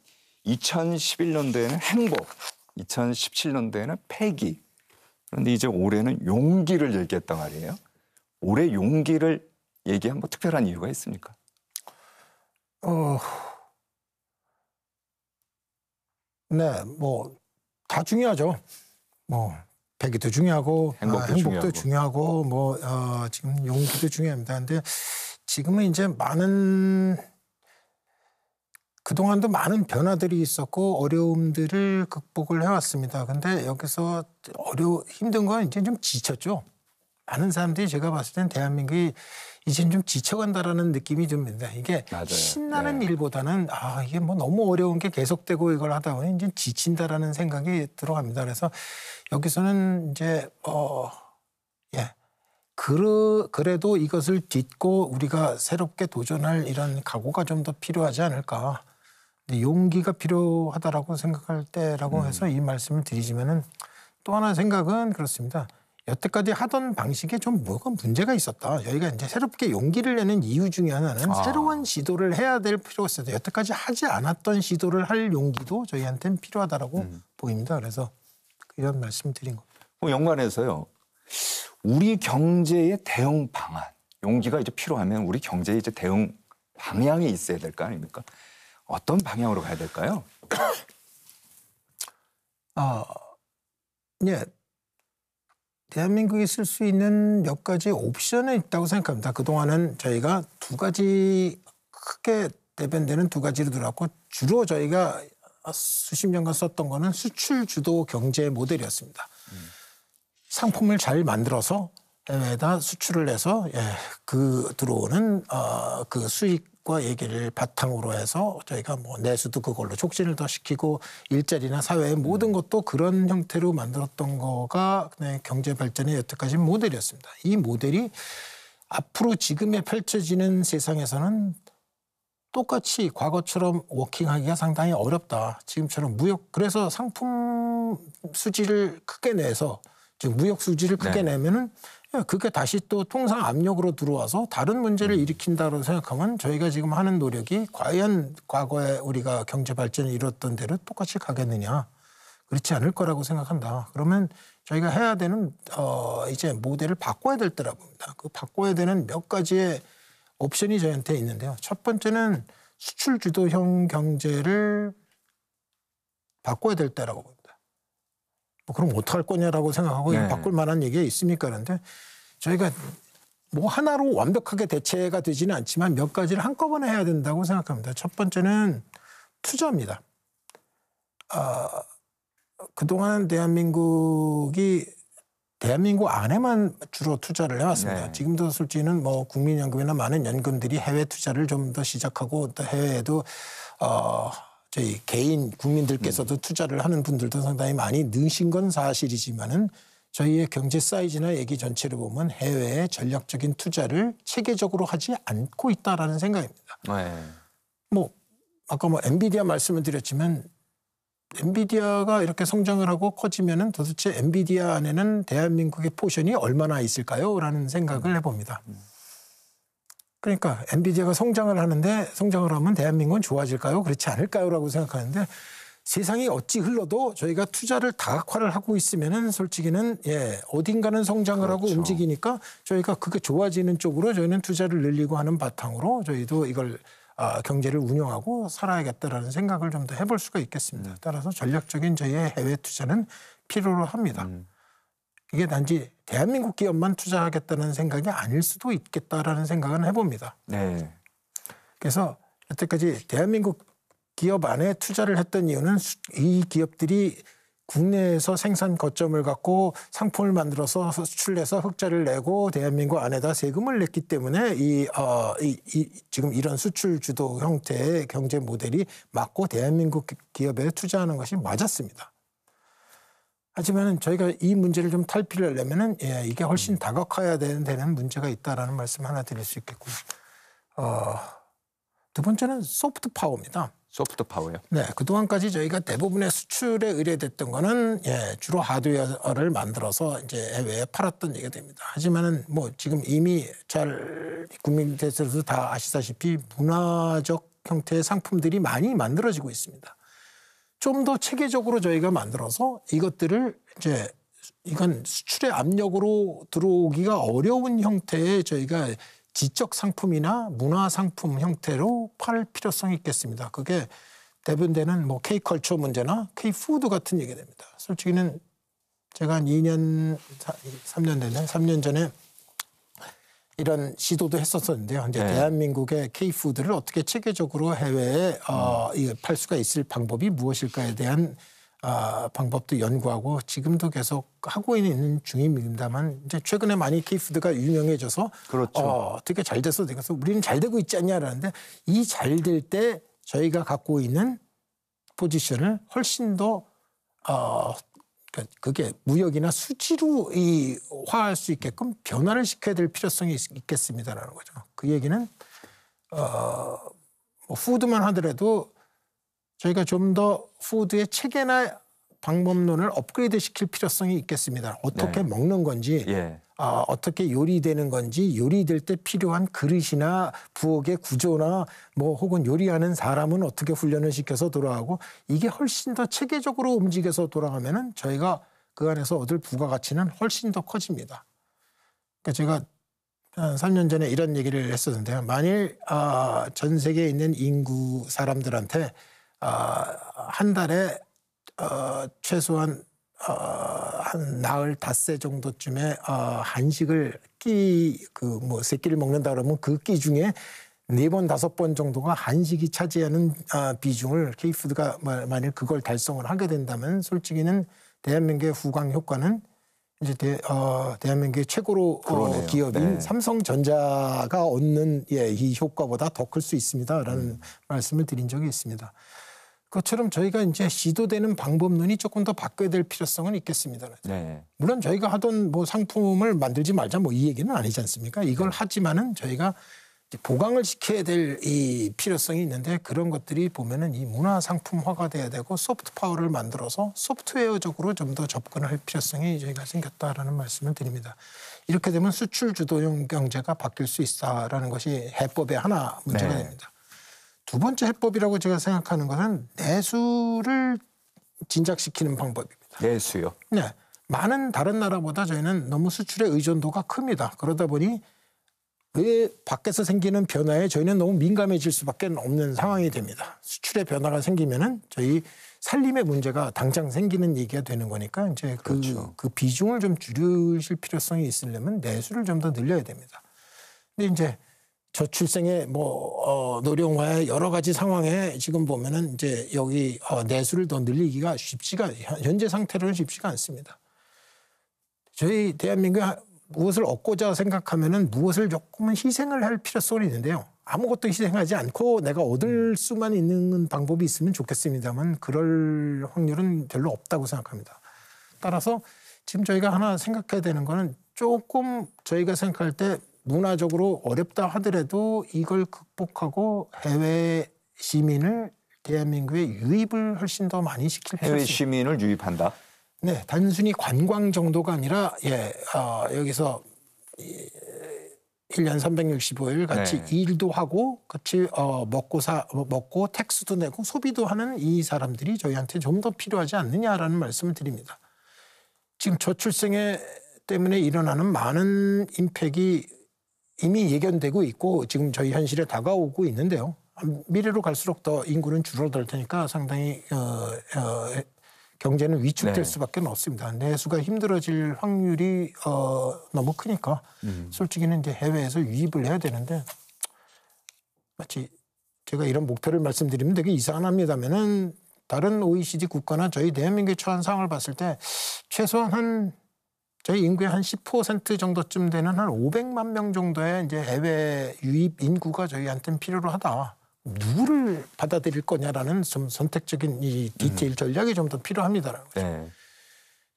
2011년도에는 행복, 2017년도에는 패기. 그런데 이제 올해는 용기를 얘기했단 말이에요. 올해 용기를 얘기한 뭐 특별한 이유가 있습니까? 네, 뭐 다 중요하죠. 뭐 패기도 중요하고 행복도 중요하고 뭐 지금 용기도 중요합니다. 근데 지금은 이제 그동안도 많은 변화들이 있었고 어려움들을 극복을 해왔습니다. 근데 여기서 힘든 건 이제 좀 지쳤죠. 많은 사람들이 제가 봤을 땐 대한민국이 이제 좀 지쳐간다라는 느낌이 듭니다. 이게 맞아요. 신나는 일보다는 이게 뭐 너무 어려운 게 계속되고 이걸 하다 보니 이제 지친다라는 생각이 들어갑니다. 그래서 여기서는 이제 그래도 이것을 딛고 우리가 새롭게 도전할 이런 각오가 좀 더 필요하지 않을까. 용기가 필요하다라고 생각할 때라고 해서 이 말씀을 드리지만은 또 하나 생각은 그렇습니다. 여태까지 하던 방식에 좀 뭐가 문제가 있었다. 저희가 이제 새롭게 용기를 내는 이유 중에 하나는 새로운 시도를 해야 될 필요가 있어요. 여태까지 하지 않았던 시도를 할 용기도 저희한테는 필요하다라고 보입니다. 그래서 이런 말씀 드린 겁니다. 연관해서요. 우리 경제의 대응 방안, 용기가 이제 필요하면 우리 경제의 이제 대응 방향이 있어야 될 거 아닙니까? 어떤 방향으로 가야 될까요? 예. 대한민국이 쓸 수 있는 몇 가지 옵션이 있다고 생각합니다. 그동안은 저희가 두 가지 크게 대변되는 두 가지로 들어왔고 주로 저희가 수십 년간 썼던 거는 수출 주도 경제 모델이었습니다. 상품을 잘 만들어서 해외에다 수출을 해서 그 들어오는 그 수익과 얘기를 바탕으로 해서 저희가 뭐 내수도 그걸로 촉진을 더 시키고 일자리나 사회의 모든 것도 그런 형태로 만들었던 거가 그냥 경제 발전의 여태까지 모델이었습니다. 이 모델이 앞으로 지금에 펼쳐지는 세상에서는 똑같이 과거처럼 워킹하기가 상당히 어렵다. 지금처럼 그래서 상품 수지를 크게 내서 즉 무역 수지를 크게 내면은 그게 다시 또 통상 압력으로 들어와서 다른 문제를 일으킨다고 생각하면 저희가 지금 하는 노력이 과연 과거에 우리가 경제 발전을 이뤘던 대로 똑같이 가겠느냐. 그렇지 않을 거라고 생각한다. 그러면 저희가 해야 되는 이제 모델을 바꿔야 될 때라고 봅니다. 그 바꿔야 되는 몇 가지의 옵션이 저희한테 있는데요. 첫 번째는 수출 주도형 경제를 바꿔야 될 때라고 봅니다. 그럼 어떡할 거냐라고 생각하고 바꿀 만한 얘기가 있습니까? 그런데 저희가 뭐 하나로 완벽하게 대체가 되지는 않지만 몇 가지를 한꺼번에 해야 된다고 생각합니다. 첫 번째는 투자입니다. 그동안 대한민국 안에만 주로 투자를 해왔습니다. 지금도 솔직히는 뭐 국민연금이나 많은 연금들이 해외 투자를 좀 더 시작하고 또 해외에도 저희 개인 국민들께서도 투자를 하는 분들도 상당히 많이 느신 건 사실이지만은 저희의 경제 사이즈나 얘기 전체를 보면 해외에 전략적인 투자를 체계적으로 하지 않고 있다라는 생각입니다. 뭐 아까 뭐 엔비디아 말씀을 드렸지만 엔비디아가 이렇게 성장을 하고 커지면은 도대체 엔비디아 안에는 대한민국의 포션이 얼마나 있을까요? 라는 생각을 해봅니다. 그러니까 엔비디아가 성장을 하면 대한민국은 좋아질까요? 그렇지 않을까요? 라고 생각하는데 세상이 어찌 흘러도 저희가 투자를 다각화를 하고 있으면은 솔직히는 어딘가는 성장을 하고 움직이니까 저희가 그게 좋아지는 쪽으로 저희는 투자를 늘리고 하는 바탕으로 저희도 이걸 경제를 운영하고 살아야겠다라는 생각을 좀 더 해볼 수가 있겠습니다. 따라서 전략적인 저희의 해외 투자는 필요로 합니다. 이게 단지 대한민국 기업만 투자하겠다는 생각이 아닐 수도 있겠다라는 생각은 해봅니다. 그래서 여태까지 대한민국 기업 안에 투자를 했던 이유는 이 기업들이 국내에서 생산 거점을 갖고 상품을 만들어서 수출해서 흑자를 내고 대한민국 안에다 세금을 냈기 때문에 지금 이런 수출 주도 형태의 경제 모델이 맞고 대한민국 기업에 투자하는 것이 맞았습니다. 하지만 저희가 이 문제를 좀 탈피를 하려면은 이게 훨씬 다각화해야 되는 문제가 있다라는 말씀 하나 드릴 수 있겠고요. 두 번째는 소프트 파워입니다. 소프트 파워요? 네, 그동안까지 저희가 대부분의 수출에 의뢰됐던 거는 주로 하드웨어를 만들어서 이제 해외에 팔았던 얘기가 됩니다. 하지만은 뭐 지금 이미 잘 국민들께서도 다 아시다시피 문화적 형태의 상품들이 많이 만들어지고 있습니다. 좀 더 체계적으로 저희가 만들어서 이것들을 이건 수출의 압력으로 들어오기가 어려운 형태의 저희가 지적 상품이나 문화 상품 형태로 팔 필요성이 있겠습니다. 그게 대변되는 뭐 K컬처 문제나 K푸드 같은 얘기가 됩니다. 솔직히는 제가 한 2년, 3년 됐네. 3년 전에 이런 시도도 했었었는데요. 이제 대한민국의 K푸드를 어떻게 체계적으로 해외에 팔 수가 있을 방법이 무엇일까에 대한 방법도 연구하고 지금도 계속 하고 있는 중입니다만 이제 최근에 많이 K푸드가 유명해져서 되게 잘 돼서 우리는 잘 되고 있지 않냐라는데 이 잘 될 때 저희가 갖고 있는 포지션을 훨씬 더 그게 무역이나 수지로 화할 수 있게끔 변화를 시켜야 될 필요성이 있겠습니다라는 거죠. 그 얘기는 뭐 푸드만 하더라도 저희가 좀 더 푸드의 체계나 방법론을 업그레이드 시킬 필요성이 있겠습니다. 어떻게 네. 먹는 건지 예. 어떻게 요리되는 건지 요리될 때 필요한 그릇이나 부엌의 구조나 뭐 혹은 요리하는 사람은 어떻게 훈련을 시켜서 돌아가고 이게 훨씬 더 체계적으로 움직여서 돌아가면은 저희가 그 안에서 얻을 부가가치는 훨씬 더 커집니다. 그러니까 제가 한 3년 전에 이런 얘기를 했었는데요. 만일 전 세계에 있는 인구 사람들한테 한 달에 최소한 한 나흘 닷새 정도쯤에 한식을 세 끼를 먹는다 그러면 그 끼 중에 4번 5번 정도가 한식이 차지하는 비중을 K푸드가 만일 그걸 달성을 하게 된다면 솔직히는 대한민국의 후광 효과는 이제 대한민국의 최고로 기업인 네. 삼성전자가 얻는 이 효과보다 더 클 수 있습니다라는 말씀을 드린 적이 있습니다. 그것처럼 저희가 이제 시도되는 방법론이 조금 더 바뀌어야 될 필요성은 있겠습니다. 네. 물론 저희가 하던 뭐 상품을 만들지 말자 뭐 이 얘기는 아니지 않습니까? 이걸 하지만은 저희가 이제 보강을 시켜야 될 이 필요성이 있는데 그런 것들이 보면은 이 문화 상품화가 돼야 되고 소프트 파워를 만들어서 소프트웨어적으로 좀 더 접근할 필요성이 저희가 생겼다라는 말씀을 드립니다. 이렇게 되면 수출 주도형 경제가 바뀔 수 있다라는 것이 해법의 하나 문제가 네. 됩니다. 두 번째 해법이라고 제가 생각하는 것은 내수를 진작시키는 방법입니다. 내수요. 네, 많은 다른 나라보다 저희는 너무 수출의 의존도가 큽니다. 그러다 보니 왜 밖에서 생기는 변화에 저희는 너무 민감해질 수밖에 없는 상황이 됩니다. 수출의 변화가 생기면은 저희 살림의 문제가 당장 생기는 얘기가 되는 거니까 이제 그렇죠. 그 비중을 좀 줄이실 필요성이 있으려면 내수를 좀 더 늘려야 됩니다. 근데 이제 저출생의 노령화의 여러 가지 상황에 지금 보면은 이제 여기 내수를 더 늘리기가 현재 상태로는 쉽지가 않습니다. 저희 대한민국이 무엇을 얻고자 생각하면은 무엇을 조금은 희생을 할 필요성이 있는데요. 아무것도 희생하지 않고 내가 얻을 수만 있는 방법이 있으면 좋겠습니다만 그럴 확률은 별로 없다고 생각합니다. 따라서 지금 저희가 하나 생각해야 되는 거는 조금 저희가 생각할 때 문화적으로 어렵다 하더라도 이걸 극복하고 해외 시민을 대한민국에 유입을 훨씬 더 많이 시킬 필요가 해외 있습니다. 시민을 유입한다. 네, 단순히 관광 정도가 아니라 여기서 1년 365일 같이 네. 일도 하고 같이 먹고 택스도 내고 소비도 하는 이 사람들이 저희한테 좀 더 필요하지 않느냐라는 말씀을 드립니다. 지금 저출생에 때문에 일어나는 많은 임팩이 이미 예견되고 있고 지금 저희 현실에 다가오고 있는데요. 미래로 갈수록 더 인구는 줄어들 테니까 상당히 경제는 위축될 네. 수밖에 없습니다. 내수가 힘들어질 확률이 너무 크니까 솔직히는 이제 해외에서 유입을 해야 되는데 마치 제가 이런 목표를 말씀드리면 되게 이상합니다면은 다른 OECD 국가나 저희 대한민국의 처한 상황을 봤을 때 최소한 저희 인구의 한 10% 정도쯤 되는 한 500만 명 정도의 이제 해외 유입 인구가 저희한테는 필요로 하다. 누구를 받아들일 거냐라는 좀 선택적인 이 디테일 전략이 좀 더 필요합니다라는 거죠. 네.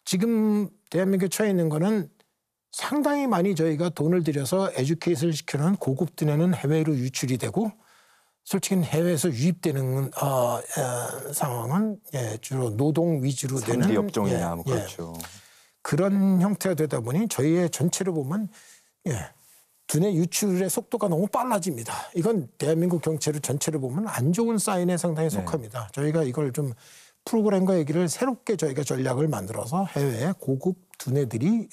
지금 대한민국에 처해 있는 거는 상당히 많이 저희가 돈을 들여서 에듀케이션을 시켜놓은 고급 두뇌는 해외로 유출이 되고 솔직히 해외에서 유입되는 상황은 주로 노동 위주로 되는 3D 업종이나 뭐 그렇죠. 그런 형태가 되다 보니 저희의 전체를 보면 두뇌 유출의 속도가 너무 빨라집니다. 이건 대한민국 경제를 전체를 보면 안 좋은 사인에 상당히 속합니다. 저희가 이걸 좀 프로그램과 얘기를 새롭게 저희가 전략을 만들어서 해외에 고급 두뇌들이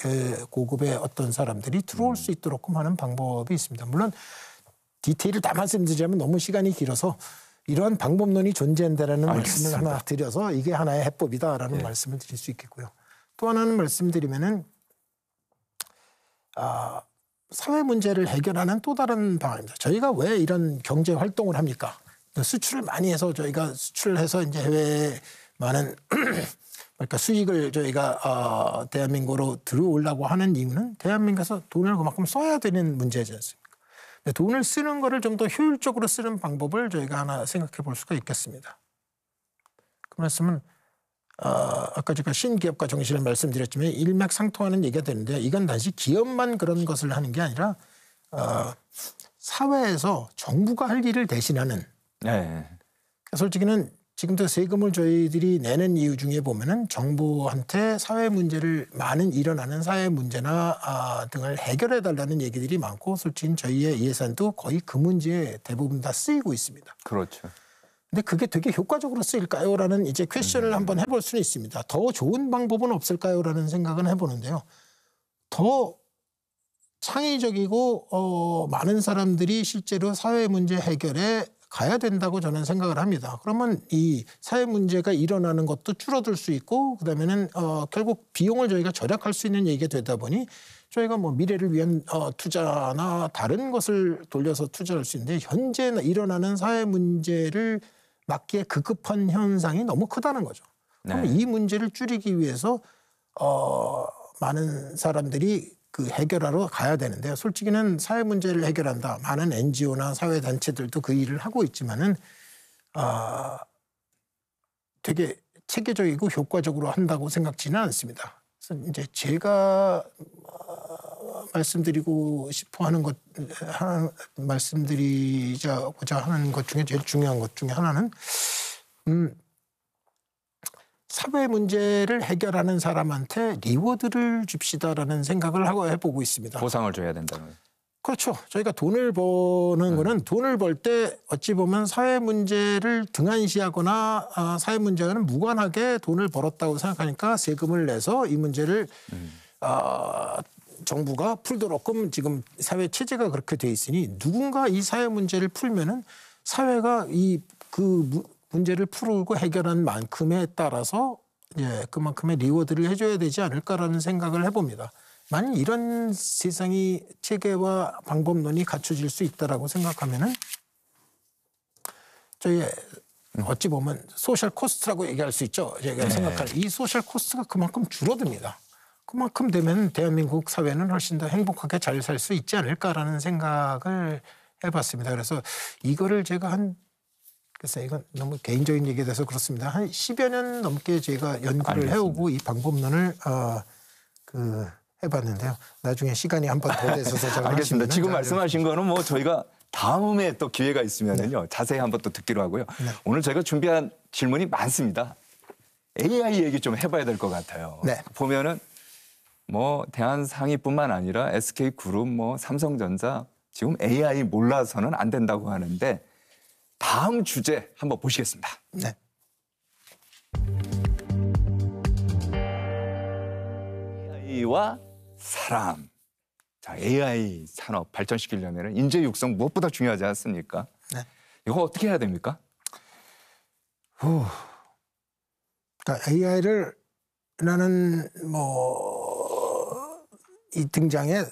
고급의 어떤 사람들이 들어올 수 있도록 하는 방법이 있습니다. 물론 디테일을 다 말씀드리자면 너무 시간이 길어서 이러한 방법론이 존재한다라는 말씀을 하나 드려서 이게 하나의 해법이다라는 말씀을 드릴 수 있겠고요. 또 하나는 말씀드리면은 사회 문제를 해결하는 또 다른 방안입니다. 저희가 왜 이런 경제 활동을 합니까? 수출을 많이 해서 저희가 수출해서 이제 해외에 많은 그러니까 수익을 저희가 대한민국으로 들어오려고 하는 이유는 대한민국에서 돈을 그만큼 써야 되는 문제지 않습니까? 근데 돈을 쓰는 거를 좀 더 효율적으로 쓰는 방법을 저희가 하나 생각해 볼 수가 있겠습니다. 그 말씀은 아까 제가 신기업가 정신을 말씀드렸지만 일맥상통하는 얘기가 되는데 이건 단지 기업만 그런 것을 하는 게 아니라 사회에서 정부가 할 일을 대신하는 네. 솔직히는 지금도 세금을 저희들이 내는 이유 중에 보면은 정부한테 사회 문제를 많은 일어나는 사회 문제나 등을 해결해 달라는 얘기들이 많고 솔직히 저희의 예산도 거의 그 문제에 대부분 다 쓰이고 있습니다. 그렇죠. 근데 그게 되게 효과적으로 쓰일까요? 라는 이제 퀘션을 한번 해볼 수는 있습니다. 더 좋은 방법은 없을까요? 라는 생각은 해보는데요. 더 창의적이고 많은 사람들이 실제로 사회 문제 해결에 가야 된다고 저는 생각을 합니다. 그러면 이 사회 문제가 일어나는 것도 줄어들 수 있고 그다음에는 결국 비용을 저희가 절약할 수 있는 얘기가 되다 보니 저희가 뭐 미래를 위한 투자나 다른 것을 돌려서 투자할 수 있는데 현재 일어나는 사회 문제를 막기에 급급한 현상이 너무 크다는 거죠. 그럼 이 문제를 줄이기 위해서 많은 사람들이 그 해결하러 가야 되는데요. 솔직히는 사회 문제를 해결한다. 많은 NGO나 사회 단체들도 그 일을 하고 있지만은 되게 체계적이고 효과적으로 한다고 생각지는 않습니다. 그래서 이제 제가 말씀드리고 싶어 하는 것 말씀드리자고자 하는 것 중에 제일 중요한 것 중에 하나는 사회 문제를 해결하는 사람한테 리워드를 줍시다라는 생각을 하고 해보고 있습니다. 보상을 줘야 된다는 거예요. 그렇죠. 저희가 돈을 버는 거는 돈을 벌 때 어찌 보면 사회 문제를 등한시하거나 사회 문제와는 무관하게 돈을 벌었다고 생각하니까 세금을 내서 이 문제를 정부가 풀도록끔 지금 사회 체제가 그렇게 돼 있으니 누군가 이 사회 문제를 풀면은 사회가 그 문제를 풀고 해결한 만큼에 따라서 그만큼의 리워드를 해줘야 되지 않을까라는 생각을 해봅니다. 만약 이런 세상이 체계와 방법론이 갖춰질 수 있다라고 생각하면은 저희 어찌 보면 소셜 코스트라고 얘기할 수 있죠. 제가 생각하는 이 소셜 코스트가 그만큼 줄어듭니다. 그만큼 되면 대한민국 사회는 훨씬 더 행복하게 잘 살 수 있지 않을까라는 생각을 해봤습니다. 그래서 이거를 제가 글쎄 이건 너무 개인적인 얘기에 대해서 그렇습니다. 한 10여 년 넘게 제가 연구를 해오고 이 방법론을 해봤는데요. 나중에 시간이 한 번 더 돼서 제가 알겠습니다. 지금 말씀하신 거는 뭐 저희가 다음에 또 기회가 있으면은요 자세히 한번 또 듣기로 하고요. 오늘 저희가 준비한 질문이 많습니다. AI 얘기 좀 해봐야 될 것 같아요. 보면은 뭐 대한상의뿐만 아니라 SK그룹, 뭐 삼성전자 지금 AI 몰라서는 안 된다고 하는데. 다음 주제 한번 보시겠습니다. AI와 사람. 자, AI 산업 발전시키려면 인재 육성 무엇보다 중요하지 않습니까? 이거 어떻게 해야 됩니까? 그러니까 AI를 나는 이 등장에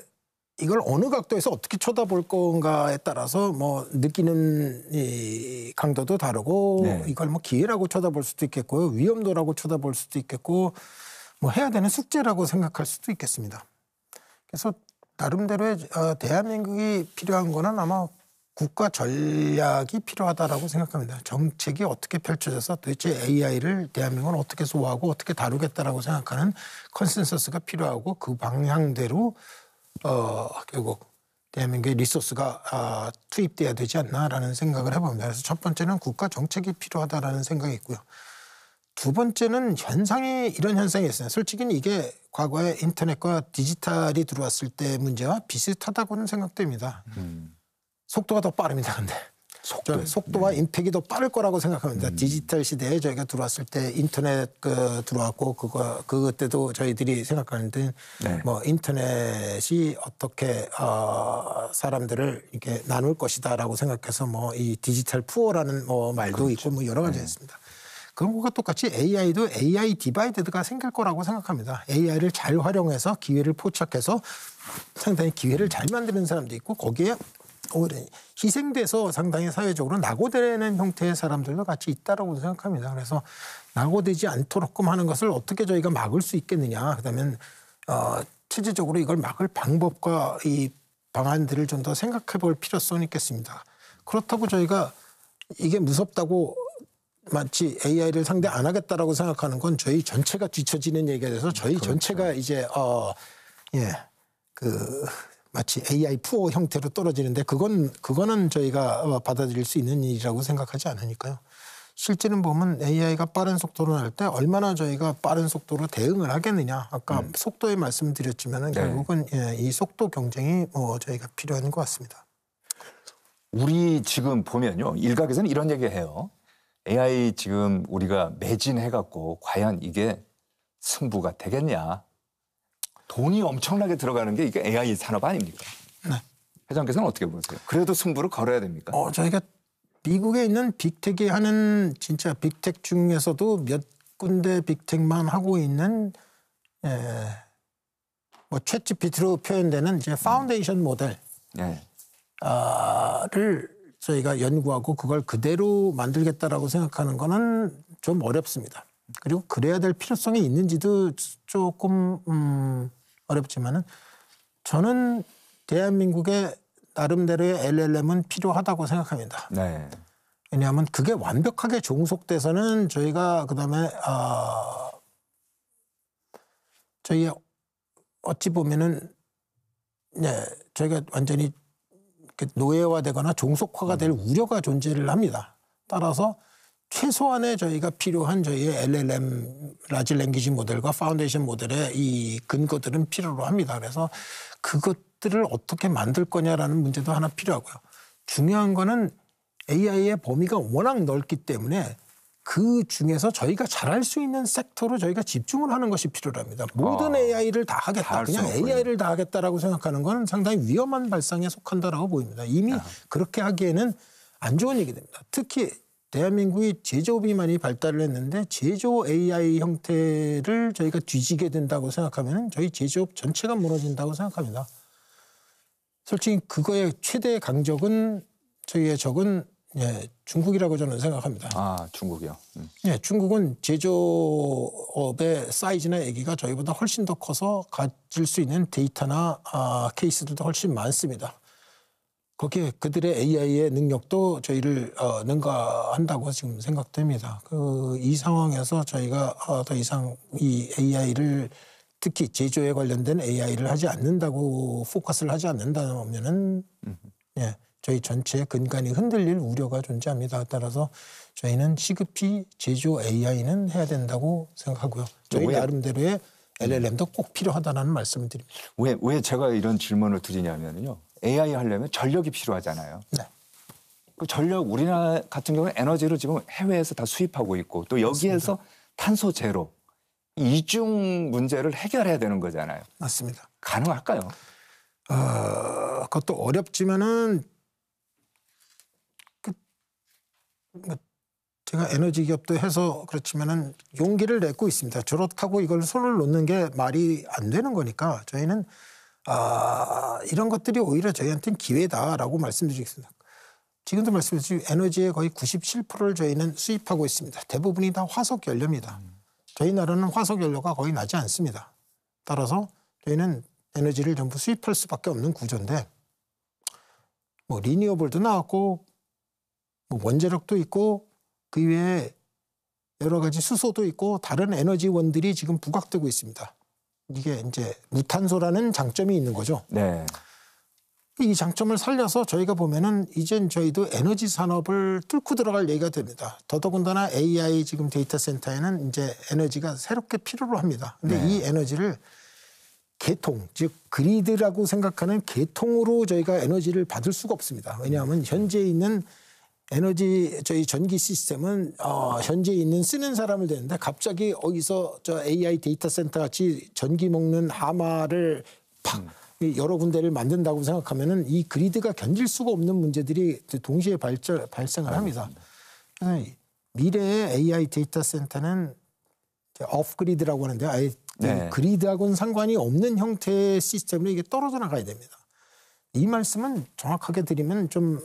이걸 어느 각도에서 어떻게 쳐다볼 건가에 따라서 느끼는 이 강도도 다르고 이걸 기회라고 쳐다볼 수도 있겠고요. 위험도라고 쳐다볼 수도 있겠고 해야 되는 숙제라고 생각할 수도 있겠습니다. 그래서 나름대로의 대한민국이 필요한 거는 아마 국가 전략이 필요하다라고 생각합니다. 정책이 어떻게 펼쳐져서 도대체 AI를 대한민국은 어떻게 소화하고 어떻게 다루겠다라고 생각하는 컨센서스가 필요하고 그 방향대로 결국 대한민국의 리소스가 투입돼야 되지 않나라는 생각을 해봅니다. 그래서 첫 번째는 국가 정책이 필요하다라는 생각이 있고요. 두 번째는 이런 현상이 있어요. 솔직히 이게 과거에 인터넷과 디지털이 들어왔을 때 문제와 비슷하다고는 생각됩니다. 속도가 더 빠릅니다. 근데 속도와 임팩이 더 빠를 거라고 생각합니다. 디지털 시대에 저희가 들어왔을 때 인터넷 들어왔고 그때도 저희들이 생각하는데 인터넷이 어떻게 사람들을 이렇게 나눌 것이다라고 생각해서 이 디지털 푸어라는 말도 있고 여러 가지 있습니다. 그런 것과 똑같이 AI도 AI 디바이드가 생길 거라고 생각합니다. AI를 잘 활용해서 기회를 포착해서 상당히 기회를 잘 만드는 사람도 있고 거기에 오히려 희생돼서 상당히 사회적으로 낙오되는 형태의 사람들도 같이 있다라고 생각합니다. 그래서 낙오되지 않도록끔 하는 것을 어떻게 저희가 막을 수 있겠느냐. 그다음에 체제적으로 이걸 막을 방법과 이 방안들을 좀 더 생각해 볼 필요성이 있겠습니다. 그렇다고 저희가 이게 무섭다고 마치 AI를 상대 안 하겠다라고 생각하는 건 저희 전체가 뒤처지는 얘기가 돼서 저희 전체가 이제 마치 AI 푸어 형태로 떨어지는데 그거는 저희가 받아들일 수 있는 일이라고 생각하지 않으니까요. 실제는 보면 AI가 빠른 속도로 날 때 얼마나 저희가 빠른 속도로 대응을 하겠느냐. 아까 속도에 말씀드렸지만 결국은 이 속도 경쟁이 저희가 필요한 것 같습니다. 우리 지금 보면요. 일각에서는 이런 얘기해요. AI 지금 우리가 매진해갖고 과연 이게 승부가 되겠냐. 돈이 엄청나게 들어가는 게 이게 AI 산업 아닙니까? 네. 회장께서는 어떻게 보세요? 그래도 승부를 걸어야 됩니까? 저희가 미국에 있는 빅텍이 하는 진짜 빅텍 중에서도 몇 군데 빅텍만 하고 있는 뭐 챗GPT로 표현되는 이제 파운데이션 모델 를 저희가 연구하고 그걸 그대로 만들겠다라고 생각하는 거는 좀 어렵습니다. 그리고 그래야 될 필요성이 있는지도 조금 어렵지만은 저는 대한민국의 나름대로의 LLM은 필요하다고 생각합니다. 네. 왜냐하면 그게 완벽하게 종속돼서는 저희가 그다음에 저희 어찌 보면은 저희가 완전히 노예화되거나 종속화가 될 우려가 존재를 합니다. 따라서 최소한의 저희가 필요한 저희의 LLM, 라지 랭귀지 모델과 파운데이션 모델의 이 근거들은 필요로 합니다. 그래서 그것들을 어떻게 만들 거냐라는 문제도 하나 필요하고요. 중요한 거는 AI의 범위가 워낙 넓기 때문에 그 중에서 저희가 잘할 수 있는 섹터로 저희가 집중을 하는 것이 필요합니다. 모든 AI를 다 하겠다. 그냥 AI를 다 하겠다라고 생각하는 건 상당히 위험한 발상에 속한다라고 보입니다. 이미 그렇게 하기에는 안 좋은 얘기 됩니다. 특히 대한민국이 제조업이 많이 발달을 했는데 제조 AI 형태를 저희가 뒤지게 된다고 생각하면 저희 제조업 전체가 무너진다고 생각합니다. 솔직히 그거의 최대 강적은 저희의 적은 중국이라고 저는 생각합니다. 아, 중국이요? 중국은 제조업의 사이즈나 얘기가 저희보다 훨씬 더 커서 가질 수 있는 데이터나 케이스들도 훨씬 많습니다. 거기에 그들의 AI의 능력도 저희를 능가한다고 지금 생각됩니다. 이 상황에서 저희가 더 이상 이 AI를 특히 제조에 관련된 AI를 하지 않는다고 포커스를 하지 않는다면은 저희 전체의 근간이 흔들릴 우려가 존재합니다. 따라서 저희는 시급히 제조 AI는 해야 된다고 생각하고요. 저희 나름대로의 LLM도 꼭 필요하다는 말씀을 드립니다. 왜 제가 이런 질문을 드리냐면요. AI 하려면 전력이 필요하잖아요. 네. 그 전력 우리나라 같은 경우는 에너지를 지금 해외에서 다 수입하고 있고 또 여기에서 맞습니다. 탄소 제로 이중 문제를 해결해야 되는 거잖아요. 맞습니다. 가능할까요? 그것도 어렵지만은 제가 에너지 기업도 해서 그렇지만은 용기를 내고 있습니다. 저렇다고 이걸 손을 놓는 게 말이 안 되는 거니까 저희는 이런 것들이 오히려 저희한테는 기회다라고 말씀드리겠습니다. 지금도 말씀드렸지만 에너지의 거의 97%를 저희는 수입하고 있습니다. 대부분이 다 화석 연료입니다. 저희 나라는 화석 연료가 거의 나지 않습니다. 따라서 저희는 에너지를 전부 수입할 수밖에 없는 구조인데 뭐 리니어블도 나왔고 뭐 원자력도 있고 그 이외에 여러 가지 수소도 있고 다른 에너지원들이 지금 부각되고 있습니다. 이게 이제 무탄소라는 장점이 있는 거죠. 네. 이 장점을 살려서 저희가 보면은 이젠 저희도 에너지 산업을 뚫고 들어갈 얘기가 됩니다. 더더군다나 AI 지금 데이터 센터에는 이제 에너지가 새롭게 필요로 합니다. 근데 이 에너지를 계통, 즉 그리드라고 생각하는 계통으로 저희가 에너지를 받을 수가 없습니다. 왜냐하면 현재 있는 에너지 저희 전기 시스템은 현재 있는 쓰는 사람을 되는데 갑자기 어디서 저 AI 데이터 센터 같이 전기 먹는 하마를 팍 여러 군데를 만든다고 생각하면은 이 그리드가 견딜 수가 없는 문제들이 동시에 발생을 합니다. 미래의 AI 데이터 센터는 오프 그리드라고 하는데 아예 그리드하고는 상관이 없는 형태의 시스템으로 이게 떨어져 나가야 됩니다. 이 말씀은 정확하게 드리면 좀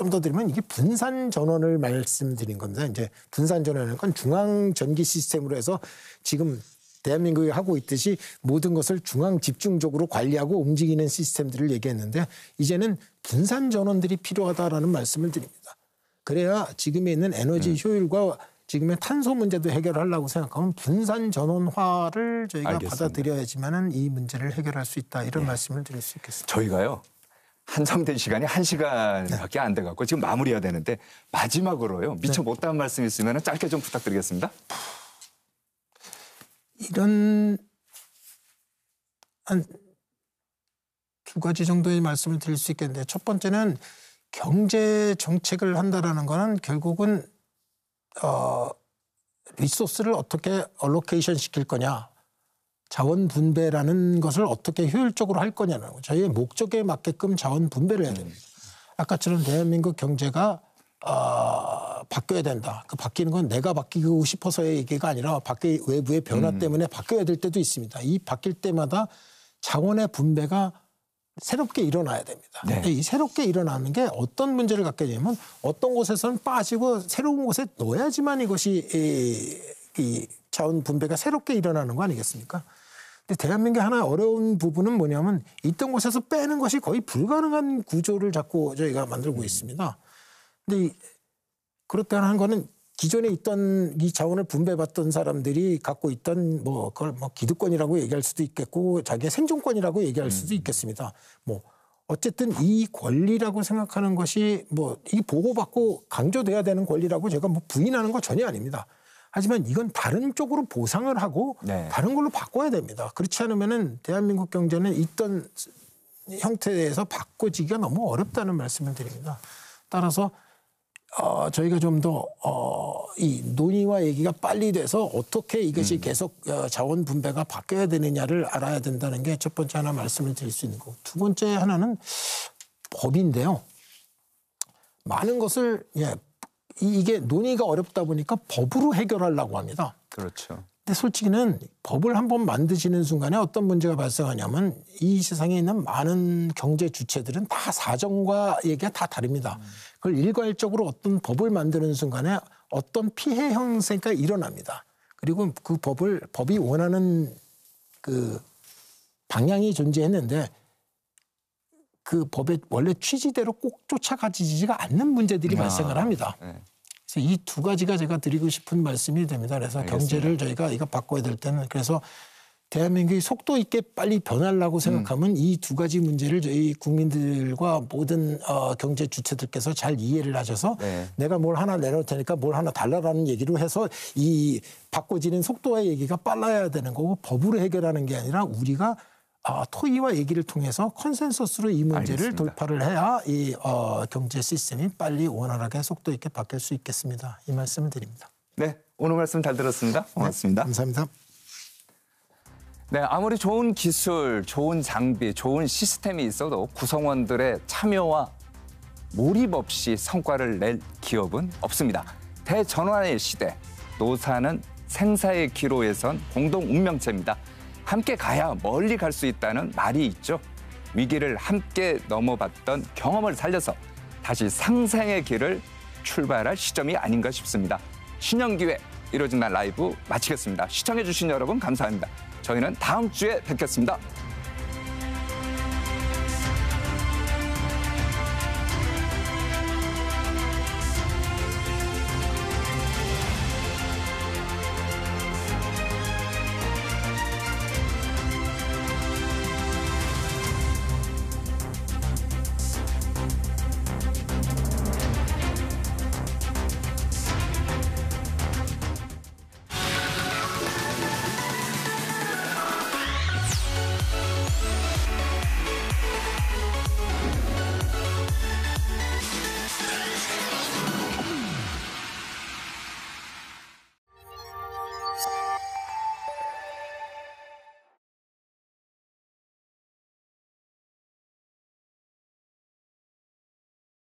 더 드리면 이게 분산 전원을 말씀드린 겁니다. 이제 분산 전원은 건 중앙 전기 시스템으로 해서 지금 대한민국이 하고 있듯이 모든 것을 중앙 집중적으로 관리하고 움직이는 시스템들을 얘기했는데 이제는 분산 전원들이 필요하다라는 말씀을 드립니다. 그래야 지금에 있는 에너지 효율과 지금의 탄소 문제도 해결하려고 생각하면 분산 전원화를 저희가 알겠습니다. 받아들여야지만은 이 문제를 해결할 수 있다 이런 말씀을 드릴 수 있겠습니다. 저희가요. 한정된 시간이 1시간밖에 안 돼갖고 지금 마무리해야 되는데 마지막으로요. 미처 못다한 말씀 있으면 짧게 좀 부탁드리겠습니다. 이런 한 두 가지 정도의 말씀을 드릴 수 있겠는데 첫 번째는 경제 정책을 한다라는 거는 결국은 리소스를 어떻게 얼로케이션 시킬 거냐, 자원 분배라는 것을 어떻게 효율적으로 할 거냐는 거. 저희의 목적에 맞게끔 자원 분배를 해야 됩니다. 아까처럼 대한민국 경제가 바뀌어야 된다. 그 바뀌는 건 내가 바뀌고 싶어서의 얘기가 아니라 밖의 외부의 변화 때문에 바뀌어야 될 때도 있습니다. 이 바뀔 때마다 자원의 분배가 새롭게 일어나야 됩니다. 네. 근데 이 새롭게 일어나는 게 어떤 문제를 갖게 되냐면 어떤 곳에서는 빠지고 새로운 곳에 넣어야지만 이것이 이 자원 분배가 새롭게 일어나는 거 아니겠습니까? 근데 대한민국의 하나 어려운 부분은 뭐냐면 있던 곳에서 빼는 것이 거의 불가능한 구조를 자꾸 저희가 만들고 있습니다. 근데 그렇다는 거는 기존에 있던 이 자원을 분배받던 사람들이 갖고 있던 그걸 기득권이라고 얘기할 수도 있겠고 자기의 생존권이라고 얘기할 수도 있겠습니다. 어쨌든 이 권리라고 생각하는 것이 이 보호받고 강조돼야 되는 권리라고 제가 부인하는 거 전혀 아닙니다. 하지만 이건 다른 쪽으로 보상을 하고 네. 다른 걸로 바꿔야 됩니다. 그렇지 않으면은 대한민국 경제는 있던 형태에서 바꿔지기가 너무 어렵다는 말씀을 드립니다. 따라서 저희가 좀 더 이 논의와 얘기가 빨리 돼서 어떻게 이것이 계속 자원 분배가 바뀌어야 되느냐를 알아야 된다는 게 첫 번째 하나 말씀을 드릴 수 있는 거고, 두 번째 하나는 법인데요. 많은 것을 이게 논의가 어렵다 보니까 법으로 해결하려고 합니다. 그렇죠. 근데 솔직히는 법을 한번 만드시는 순간에 어떤 문제가 발생하냐면 이 세상에 있는 많은 경제 주체들은 다 사정과 얘기가 다 다릅니다. 그걸 일괄적으로 어떤 법을 만드는 순간에 어떤 피해 형세가 일어납니다. 그리고 그 법이 원하는 그 방향이 존재했는데 그 법의 원래 취지대로 꼭 쫓아가지지가 않는 문제들이 발생을 합니다. 네. 그래서 이 두 가지가 제가 드리고 싶은 말씀이 됩니다. 그래서 알겠습니다. 경제를 저희가 이거 바꿔야 될 때는 그래서 대한민국이 속도 있게 빨리 변하려고 생각하면 이 두 가지 문제를 저희 국민들과 모든 경제 주체들께서 잘 이해를 하셔서 네. 내가 뭘 하나 내놓을 테니까 뭘 하나 달라라는 얘기로 해서 이 바꿔지는 속도의 얘기가 빨라야 되는 거고 법으로 해결하는 게 아니라 우리가 토의와 얘기를 통해서 컨센서스로 이 문제를 알겠습니다. 돌파를 해야 이 경제 시스템이 빨리 원활하게 속도 있게 바뀔 수 있겠습니다. 이 말씀을 드립니다. 네, 오늘 말씀 잘 들었습니다. 고맙습니다. 감사합니다. 네, 아무리 좋은 기술, 좋은 장비, 좋은 시스템이 있어도 구성원들의 참여와 몰입 없이 성과를 낼 기업은 없습니다. 대전환의 시대, 노사는 생사의 기로에 선 공동 운명체입니다. 함께 가야 멀리 갈 수 있다는 말이 있죠. 위기를 함께 넘어봤던 경험을 살려서 다시 상생의 길을 출발할 시점이 아닌가 싶습니다. 신년기획 이루어진 날 라이브 마치겠습니다. 시청해주신 여러분 감사합니다. 저희는 다음 주에 뵙겠습니다.